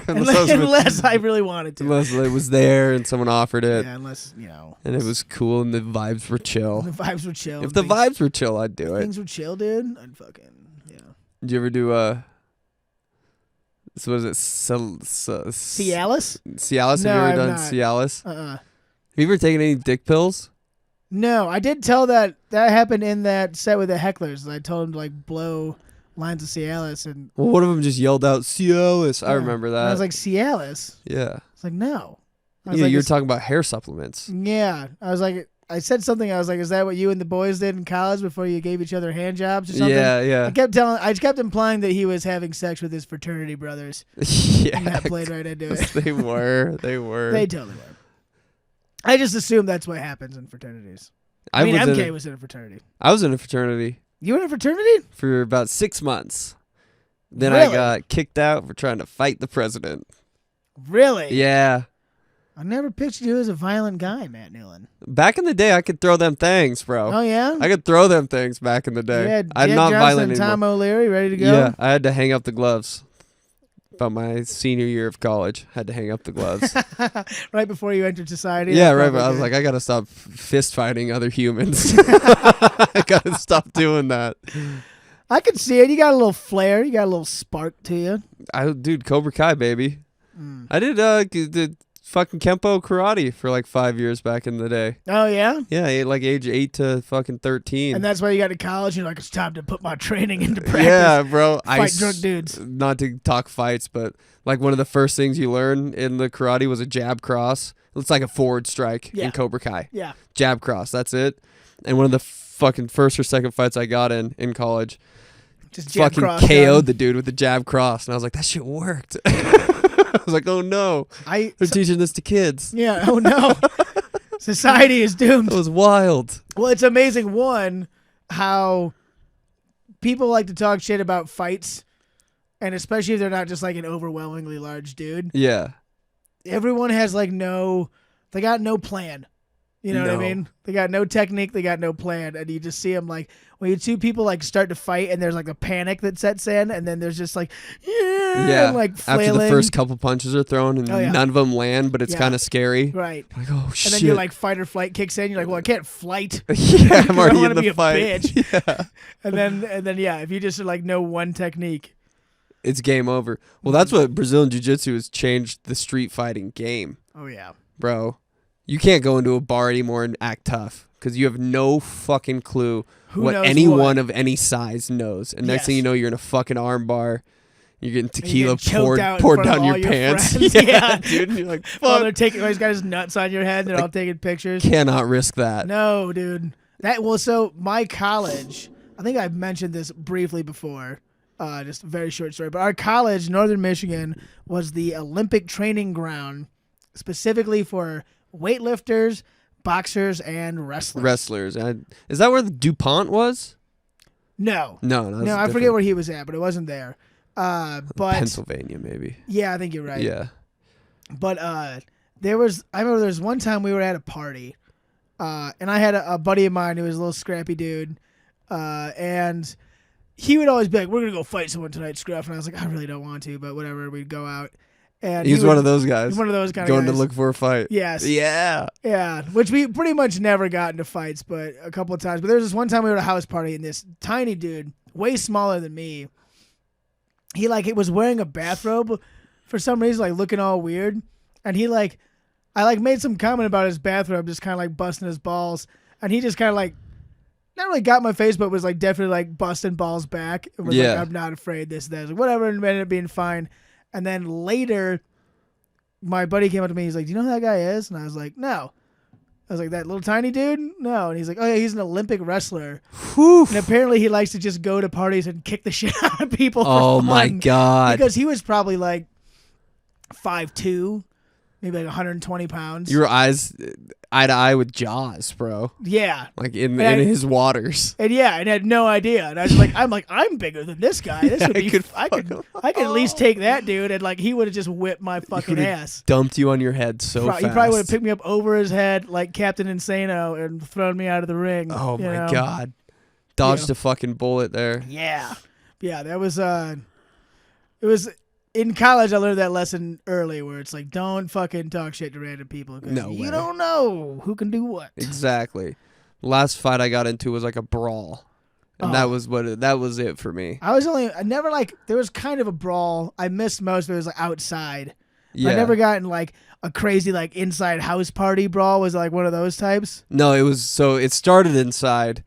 Unless I really wanted to. Unless it was there and someone offered it. Yeah, unless, you know. And it was cool and the vibes were chill. The vibes were chill. If the vibes were chill, I'd do it. Things were chill, dude. I'd fucking, yeah. Did you ever do so what is it? Cialis? Cialis? No, Have you I've ever done not. Cialis? Have Uh-uh. you ever taken any dick pills? No, I did tell that happened in that set with the hecklers. I told them to like blow lines of Cialis, and Well, one of them just yelled out Cialis. I yeah. remember And that. I was like, Cialis? yeah. It's like, no. I was Yeah, like, you're "It's-" talking about hair supplements. Yeah. I was like, I said something. I was like, is that what you and the boys did in college before you gave each other hand jobs or something? Yeah. I kept implying that he was having sex with his fraternity brothers. Yeah. And that played right into it. They were. They totally were. I just assume that's what happens in fraternities. I mean, was MK in was in a fraternity. I was in a fraternity You were in a fraternity? for about 6 months. Then Really? I got kicked out for trying to fight the president. Really? Yeah. I never pictured you as a violent guy, Matt Newland. Back in the day, I could throw them things, bro. Oh, yeah? I could throw them things back in the day. Yeah, I'm Jed not Johnson violent and anymore. Tom O'Leary ready to go? Yeah, I had to hang up the gloves. About my senior year of college, had to hang up the gloves. Right before you entered society? Yeah, That's right. probably But I was good. like, I gotta stop fist fighting other humans. I gotta stop doing that. I could see it. You got a little flair. You got a little spark to you. Dude, Cobra Kai, baby. Mm. I did fucking Kempo karate for like 5 years back in the day. Oh, yeah? Yeah, like age 8 to fucking 13. And that's why you got to college. You're like, it's time to put my training into practice. Yeah, bro. Fight drunk dudes. Not to talk fights, but like one of the first things you learn in the karate was a jab cross. It's like a forward strike Yeah. in Cobra Kai. Yeah. Jab cross, that's it. And one of the fucking first or second fights I got in college, Just jab fucking cross KO'd gun. the dude with the jab cross. And I was like, that shit worked. I was like, oh no. They're teaching this to kids. Yeah, oh no. Society is doomed. That was wild. Well, it's amazing, one, how people like to talk shit about fights, and especially if they're not just like an overwhelmingly large dude. Yeah. Everyone has like they got no plan. You know what I No. mean? They got no technique, they got no plan, and you just see them like when you two people like start to fight, and there's like a panic that sets in, and then there's just like Yeah. and, like flailing. After the first couple punches are thrown and Oh, yeah. none of them land, but it's Yeah. kind of scary. Right. Like, oh shit. And then you're like fight or flight kicks in. You're like, well, I can't flight. yeah, I'm I already wanna in the be a fight. bitch. Yeah. And then yeah, if you just like know one technique. It's game over. Well, that's what Brazilian Jiu-Jitsu has changed the street fighting game, Oh yeah. bro. You can't go into a bar anymore and act tough because you have no fucking clue Who what knows anyone of any size knows. And next thing Yes. you know, you're in a fucking arm bar. You're getting And tequila you're getting choked out in poured front of down all your pants. friends. Yeah, dude. And you're like, Oh, fuck. they're taking. He's got his nuts on your head. They're all taking pictures. Cannot risk that. No, dude. So my college. I think I've mentioned this briefly before. Just a very short story. But our college, Northern Michigan, was the Olympic training ground specifically for weightlifters, boxers, and wrestlers. Wrestlers. Is that where the DuPont was? No, I forget where he was at, but it wasn't there. But Pennsylvania, maybe. Yeah, I think you're right. Yeah. But I remember there was one time we were at a party, and I had a buddy of mine who was a little scrappy dude, and he would always be like, "We're gonna go fight someone tonight, Scruff," and I was like, "I really don't want to," but whatever. We'd go out, and He's one of those guys. He's one of those kind going of guys. to look for a fight. Yes. Yeah. Yeah, which we pretty much never got into fights, but a couple of times. But there was this one time we were at a house party, and this tiny dude, way smaller than me, he was wearing a bathrobe for some reason, like looking all weird, and I made some comment about his bathrobe, just kind of like busting his balls, and he just kind of like not really got in my face, but was like definitely like busting balls back. It was like, I'm not afraid, this, that. I was like, whatever, and it ended up being fine. And then later, my buddy came up to me. He's like, "Do you know who that guy is?" And I was like, "No." I was like, "That little tiny dude?" "No." And he's like, "Oh yeah, he's an Olympic wrestler." Whew. And apparently he likes to just go to parties and kick the shit out of people. Oh for fun, my God. Because he was probably like 5'2", maybe like 120 pounds. Your eyes eye to eye with Jaws, bro. Yeah. Like in his waters. And had no idea. And I was like, I'm bigger than this guy. This would be I could at least take that dude, and like he would have just whipped my fucking ass. Dumped you on your head so fast. He probably would have picked me up over his head like Captain Insano and thrown me out of the ring. Oh my God. Dodged a fucking bullet there. Yeah. Yeah, that was it was in college. I learned that lesson early, where it's like, don't fucking talk shit to random people. No way. You don't know who can do what. Exactly. Last fight I got into was like a brawl, and that was it for me. I never there was kind of a brawl. I missed most of it. It was like outside. Yeah. I never got in like a crazy like inside house party brawl. Was like one of those types. No, it started inside.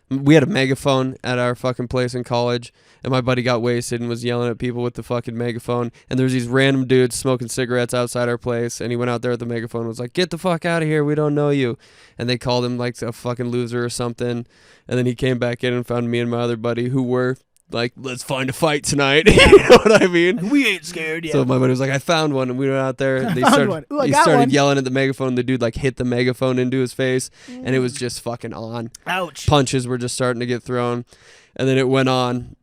We had a megaphone at our fucking place in college, and my buddy got wasted and was yelling at people with the fucking megaphone. And there's these random dudes smoking cigarettes outside our place, and he went out there with the megaphone and was like, "Get the fuck out of here, we don't know you." And they called him like a fucking loser or something. And then he came back in and found me and my other buddy, who were like, "Let's find a fight tonight." You know what I mean? We ain't scared yet. So my buddy was like, "I found one," and we went out there. And he started yelling at the megaphone. The dude like hit the megaphone into his face, and it was just fucking on. Ouch! Punches were just starting to get thrown, and then it went on.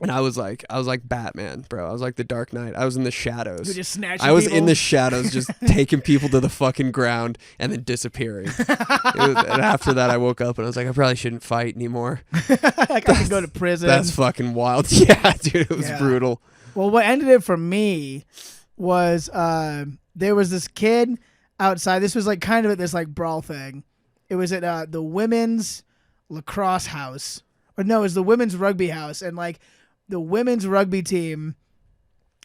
And I was like Batman, bro. I was like the Dark Knight. I was in the shadows. You just snatching I was people? in the shadows, just taking people to the fucking ground and then disappearing. And after that, I woke up and I was like, I probably shouldn't fight anymore. Like I could go to prison. That's fucking wild. Yeah, dude, it was brutal. Well, what ended it for me was there was this kid outside. This was like kind of at this like brawl thing. It was at the women's lacrosse house. Or no, it was the women's rugby house. And like the women's rugby team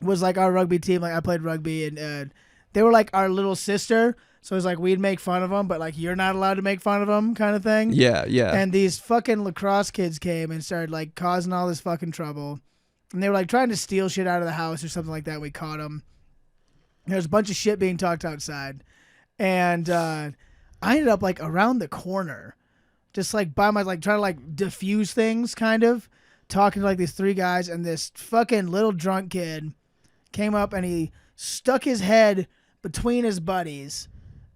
was like our rugby team. Like I played rugby, and they were like our little sister. So it was like we'd make fun of them, but like you're not allowed to make fun of them, kind of thing. Yeah, yeah. And these fucking lacrosse kids came and started like causing all this fucking trouble, and they were like trying to steal shit out of the house or something like that. We caught them. There was a bunch of shit being talked outside, and I ended up like around the corner, just like by my like trying to like diffuse things, kind of talking to like these three guys, and this fucking little drunk kid came up and he stuck his head between his buddies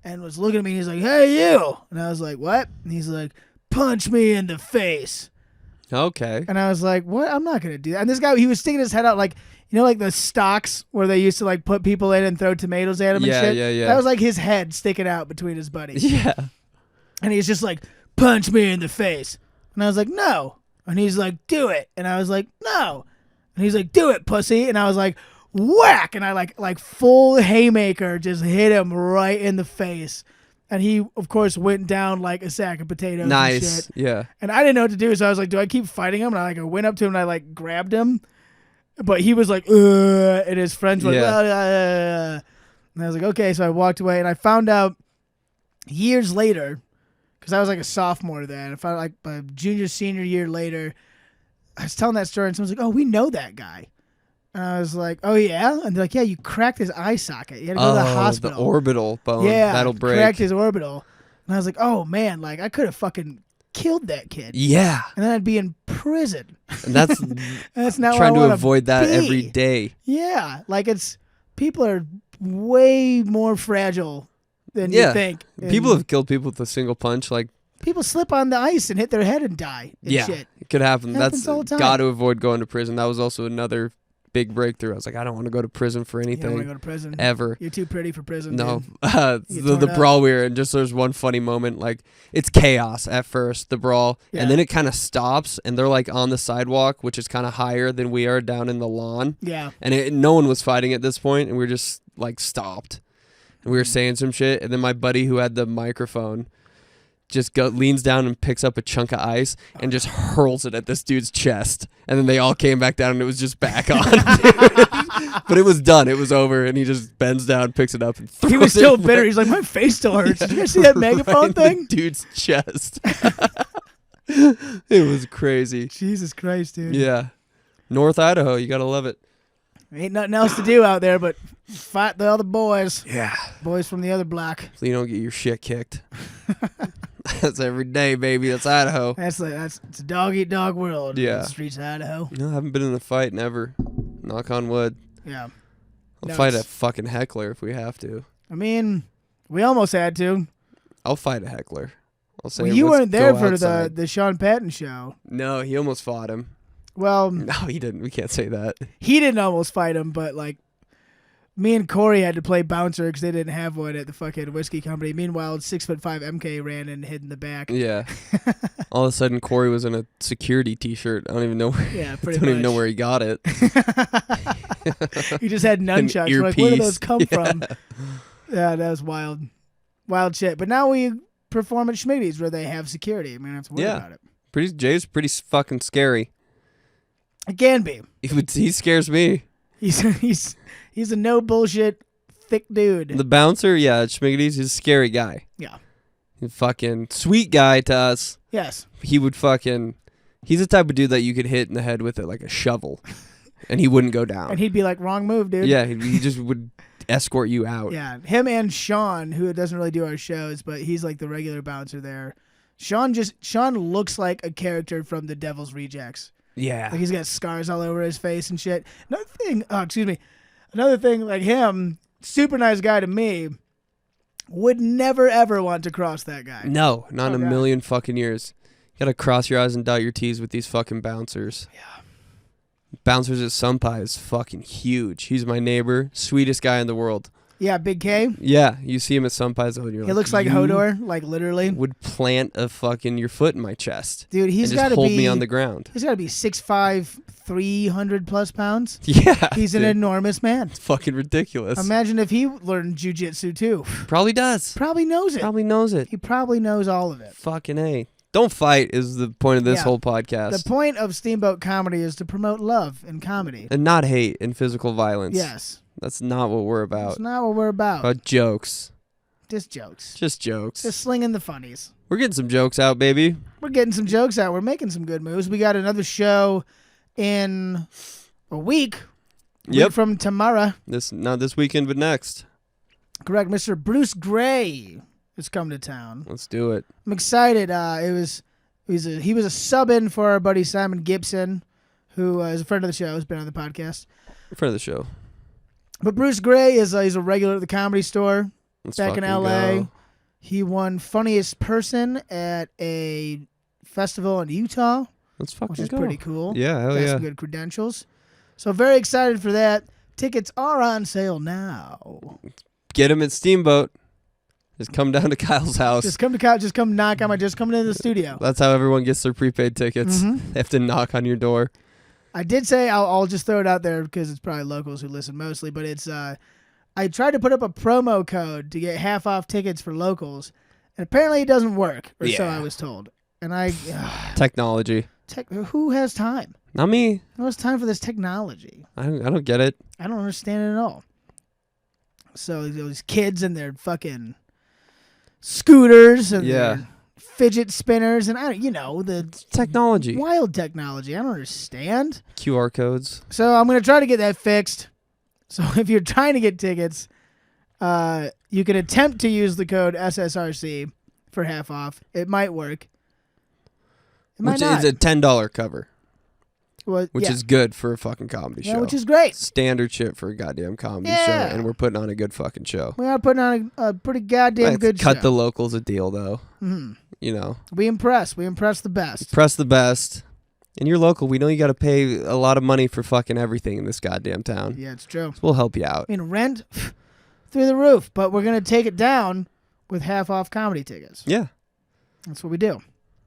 and was looking at me, and he's like, "Hey, you." And I was like, "What?" And he's like, "Punch me in the face." Okay. And I was like, "What? I'm not going to do that." And this guy, he was sticking his head out like, you know, like the stocks where they used to like put people in and throw tomatoes at him and shit? Yeah. That was like his head sticking out between his buddies. Yeah. And he's just like, "Punch me in the face." And I was like, "No." And he's like, "Do it." And I was like, "No." And he's like, "Do it, pussy." And I was like, whack. And I like full haymaker just hit him right in the face. And he, of course, went down like a sack of potatoes. Nice. And shit. Yeah. And I didn't know what to do. So I was like, do I keep fighting him? And I went up to him and I like grabbed him. But he was like, ugh. And his friends were like, and I was like, okay. So I walked away, and I found out years later, because I was like a sophomore then. I found out like my junior, senior year later, I was telling that story, and someone's like, "Oh, we know that guy." And I was like, "Oh yeah?" And they're like, "Yeah, you cracked his eye socket. You had to go to the hospital." The orbital bone. Yeah, that'll break. Cracked his orbital. And I was like, "Oh man, like I could have fucking killed that kid." Yeah. And then I'd be in prison. And that's that's not trying where I to avoid that be. every day. Yeah, like people are way more fragile than you think. People have killed people with a single punch like People slip on the ice and hit their head and die. And shit. It could happen. Happens That's all the time. got to avoid going to prison. That was also another big breakthrough. I was like, I don't want to go to prison for You anything don't want to go to prison. ever. You're too pretty for prison. No, dude. the brawl we were in, just there's one funny moment, like it's chaos at first, the brawl, Yeah. and then it kind of stops, and they're like on the sidewalk, which is kind of higher than we are down in the lawn, Yeah. and no one was fighting at this point, and we were just like stopped, and we were saying some shit, and then my buddy who had the microphone just leans down and picks up a chunk of ice and just hurls it at this dude's chest. And then they all came back down and it was just back on. But it was done. It was over. And he just bends down, picks it up, and throws it. He was still bitter. He's like, my face still hurts. Did you guys see that megaphone right in thing? the dude's chest. It was crazy. Jesus Christ, dude. Yeah. North Idaho. You got to love it. Ain't nothing else to do out there but fight the other boys. Yeah. Boys from the other block. So you don't get your shit kicked. That's every day, baby. That's Idaho. It's a dog eat dog world. Yeah. In the streets of Idaho. No, I haven't been in a fight, never. Knock on wood. Yeah. I'll No, fight a it's- fucking heckler if we have to. I mean, we almost had to. I'll fight a heckler. I'll say, Well, you "Let's weren't there go for outside." the Sean Patton show. No, he almost fought him. Well, No, he didn't. We can't say that. he didn't almost fight him, but like me and Corey had to play bouncer because they didn't have one at the fucking whiskey company. Meanwhile, 6'5" MK ran and hid in the back. Yeah. All of a sudden, Corey was in a security T-shirt. I don't even know where. Yeah, I pretty don't much. even know where he got it. He just had nunchucks. We're like, where did those earpiece. come from? Yeah, that was wild. Wild shit. But now we perform at Schmiggity's where they have security. I mean, I don't have to worry about it. Jay's pretty fucking scary. It can be. He scares me. He's a no bullshit thick dude. The bouncer, yeah, at Schmiggity's, he's a scary guy. Yeah. He's a fucking sweet guy to us. Yes. He would fucking. He's the type of dude that you could hit in the head with it like a shovel, and he wouldn't go down. And he'd be like, wrong move, dude. Yeah, he just would escort you out. Yeah. Him and Sean, who doesn't really do our shows, but he's like the regular bouncer there. Sean looks like a character from the Devil's Rejects. Yeah. Like he's got scars all over his face and shit. Another thing, like him, super nice guy to me, would never ever want to cross that guy. No, not in Oh, a God. million fucking years. You gotta cross your eyes and dot your T's with these fucking bouncers. Yeah. Bouncers at Sunpie is fucking huge. He's my neighbor, sweetest guy in the world. Yeah, Big K. Yeah, you see him at Sunpie's and you're He looks like "You Hodor, like literally. would plant a fucking your foot in my chest. Dude, he's and got just to hold be me on the ground. He's got to be 6'5", 300 plus pounds. Yeah, He's an dude. enormous man. It's fucking ridiculous. Imagine if he learned jujitsu too. Probably does. Probably knows it. Probably knows it. He probably knows all of it. Fucking A. Don't fight is the point of this Yeah. whole podcast. The point of Steamboat Comedy is to promote love and comedy. And not hate and physical violence. Yes. That's not what we're That's about. not what we're about. About jokes. Just jokes. Just jokes. Just slinging the funnies. We're getting some jokes out, baby. We're getting some jokes out. We're making some good moves. We got another show in a week. Yep. Week from tomorrow. Not this weekend, but next. Correct. Mr. Bruce Gray has come to town. Let's do it. I'm excited. He was a sub-in for our buddy Simon Gibson, who is a friend of the show, has been on the podcast. In front of the show. But Bruce Gray he's a regular at the Comedy Store Let's back in fucking L.A. go. He won Funniest Person at a festival in Utah, Let's fucking which is go. pretty cool. Yeah, hell Got yeah. some good credentials. So very excited for that. Tickets are on sale now. Get him at Steamboat. Just come down to Kyle's house. Just come knock on my. Just come into the studio. That's how everyone gets their prepaid tickets. Mhm. They have to knock on your door. I did say I'll just throw it out there because it's probably locals who listen mostly, but it's I tried to put up a promo code to get half off tickets for locals, and apparently it doesn't work, or so Yeah. I was told. And I Technology. who has time? Not me. Who has time for this technology? I don't get it. I don't understand it at all. So those kids and their fucking scooters and Yeah. their fidget spinners and the Technology. wild technology. I don't understand. QR codes. So I'm gonna try to get that fixed. So if you're trying to get tickets, you can attempt to use the code SSRC for half off. It might work. It might Which not. is a $10 cover. which is good for a fucking comedy show. Which is great. Standard shit for a goddamn comedy show, and we're putting on a good fucking show. We are putting on a pretty goddamn good show. Cut the locals a deal, though. Mm-hmm. You know. We impress. We impress the best. Impress the best. And you're local. We know you got to pay a lot of money for fucking everything in this goddamn town. Yeah, it's true. So we'll help you out. I mean, rent through the roof, but we're going to take it down with half-off comedy tickets. Yeah. That's what we do.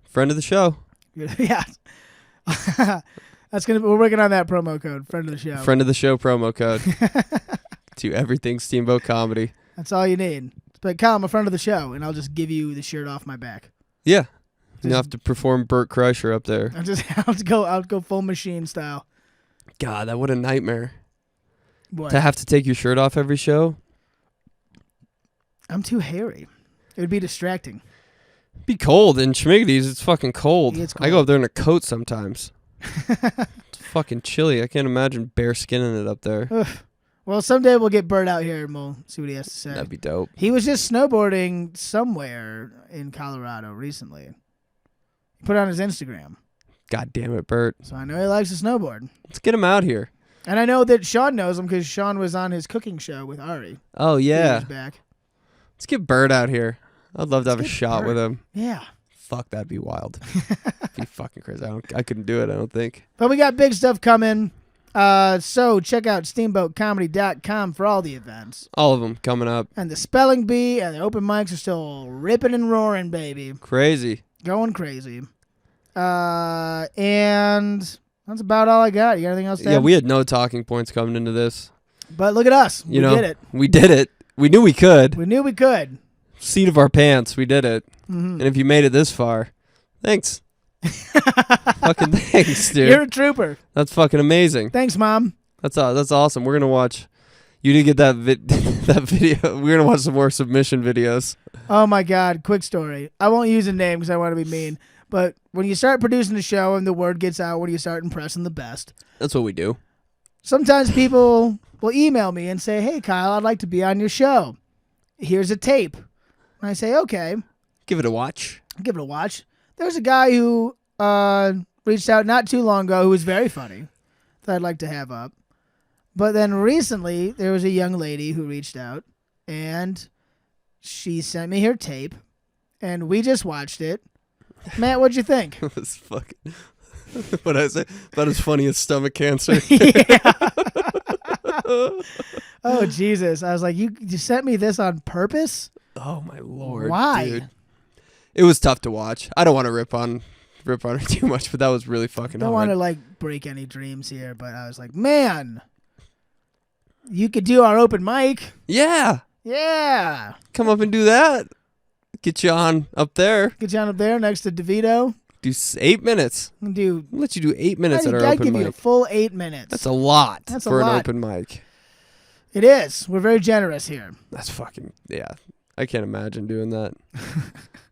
Friend of the show. Yeah. We're working on that promo code, friend of the show. Friend of the show promo code. To everything Steamboat Comedy. That's all you need. But Kyle, I'm a friend of the show, and I'll just give you the shirt off my back. Yeah. You have to perform Burt Kreischer up there. I'll go full machine style. God, that what a nightmare. What? To have to take your shirt off every show? I'm too hairy. It would be distracting. It'd be cold in Schmiggity's. It's fucking cold. It's cold. I go up there in a coat sometimes. It's fucking chilly. I can't imagine bare skinning it up there. Ugh. Well, someday we'll get Bert out here and we'll see what he has to say. That'd be dope. He was just snowboarding somewhere in Colorado recently. He put it on his Instagram. God damn it, Bert. So I know he likes to snowboard. Let's get him out here. And I know that Sean knows him because Sean was on his cooking show with Ari. Oh, yeah. Years back. Let's get Bert out here. I'd love to have a shot with him. Yeah. Fuck, that'd be wild. It'd be fucking crazy. I couldn't do it, I don't think. But we got big stuff coming. So check out steamboatcomedy.com for all the events. All of them coming up. And the spelling bee and the open mics are still ripping and roaring, baby. Crazy. Going crazy. And that's about all I got. You got anything else to add? Yeah, we had no talking points coming into this. But look at us. We did it. We did it. We knew we could. We knew we could. Seat of our pants. We did it. Mm-hmm. And if you made it this far, thanks. Fucking thanks, dude. You're a trooper. That's fucking amazing. Thanks, Mom. That's awesome. We're gonna watch. You did get that that video. We're gonna watch some more submission videos. Oh my God! Quick story. I won't use a name because I want to be mean. But when you start producing a show and the word gets out, when you start impressing the best, That's what we do. sometimes people will email me and say, "Hey, Kyle, I'd like to be on your show. Here's a tape." And I say, "Okay." Give it a watch. Give it a watch. There's a guy who reached out not too long ago who was very funny that I'd like to have up. But then recently, there was a young lady who reached out, and she sent me her tape, and we just watched it. Matt, what'd you think? It was fucking. What I say? About as funny as stomach cancer. Yeah. Oh, Jesus. I was like, you sent me this on purpose? Oh, my Lord. Why? Dude. It was tough to watch. I don't want to rip on her too much, but that was really fucking I don't hard. want to like break any dreams here, but I was like, man, you could do our open mic. Yeah. Yeah. Come up and do that. Get you on up there. Get you on up there next to DeVito. Do 8 minutes. Do We'll let you do 8 minutes at our I'd open give mic. you a full 8 minutes. That's a lot That's a for an lot. open mic. It is. We're very generous here. That's fucking, yeah. I can't imagine doing that.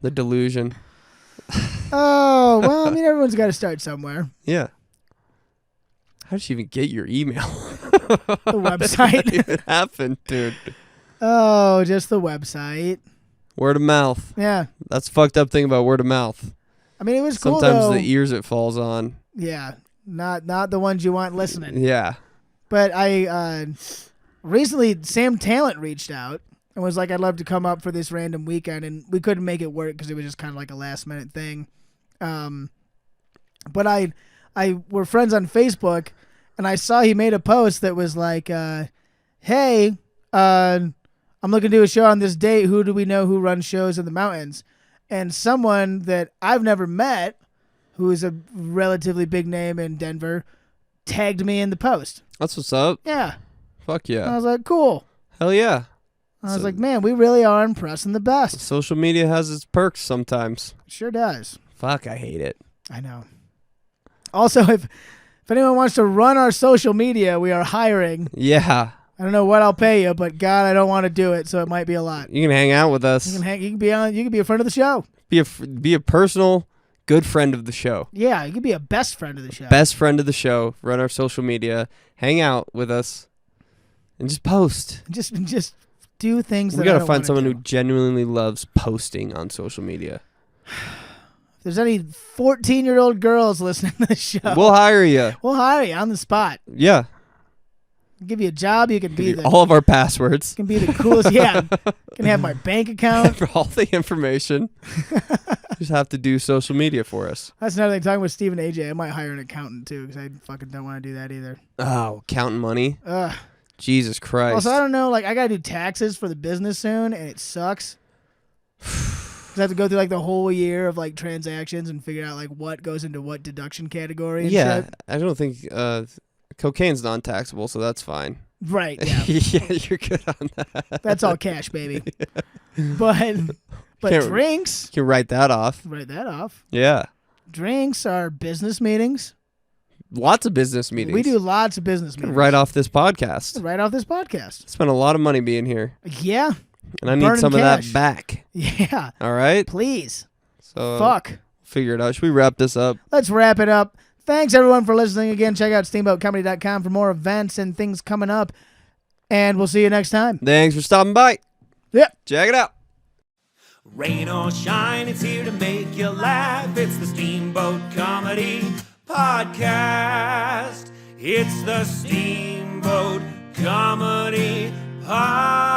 The delusion. Oh, well, I mean, everyone's got to start somewhere. Yeah. How did you even get your email? The website. What even happened, dude? Oh, just the website. Word of mouth. Yeah. That's the fucked up thing about word of mouth. I mean, it was cool, Sometimes though. the ears it falls on. Yeah. Not the ones you want listening. Yeah. But I recently, Sam Talent reached out and was like, I'd love to come up for this random weekend. And we couldn't make it work because it was just kind of like a last minute thing. But I we're friends on Facebook, and I saw he made a post that was like, hey, I'm looking to do a show on this date. Who do we know who runs shows in the mountains? And someone that I've never met, who is a relatively big name in Denver, tagged me in the post. That's what's up. Yeah. Fuck I yeah. was like, cool. Hell yeah. I was like, man, we really are impressing the best. Social media has its perks sometimes. Sure does. Fuck, I hate it. I know. Also, if anyone wants to run our social media, we are hiring. Yeah. I don't know what I'll pay you, but God, I don't want to do it, so it might be a lot. You can hang out with us. You can be a friend of the show. Be a personal, good friend of the show. Yeah, you can be a best friend of the show. Best friend of the show. Run our social media. Hang out with us. And just post. Just do things We that I gotta don't find wanna someone do. who genuinely loves posting on social media. If there's any 14-year-old girls listening to the show, We'll hire you. we'll hire you on the spot. Yeah. Give you a job. You can be the All of our passwords. can be the coolest. Yeah, can have my bank account. For all the information. Just have to do social media for us. That's another thing. Talking with Steve and AJ, I might hire an accountant too because I fucking don't want to do that either. Oh, counting money. Ugh. Jesus Christ. Also, I don't know. Like, I gotta do taxes for the business soon, and it sucks. Because I have to go through like the whole year of like transactions and figure out like what goes into what deduction category. And Yeah, shit. I don't think cocaine's non-taxable, so that's fine. Right. Yeah. Yeah, you're good on that. That's all cash, baby. But Can't- drinks. You can write that off. Write that off. Yeah. Drinks are business meetings. Lots of business meetings. We do lots of business meetings. Right off this podcast. Right off this podcast. Spent a lot of money being here, Yeah. and I need Burning some cash. of that back. Yeah. All right? Please. So Fuck. figure it out. Should we wrap this up? Let's wrap it up. Thanks, everyone, for listening again. Check out steamboatcomedy.com for more events and things coming up. And we'll see you next time. Thanks for stopping by. Yep. Check it out. Rain or shine, it's here to make you laugh. It's the Steamboat Comedy Podcast. It's the Steamboat Comedy Podcast.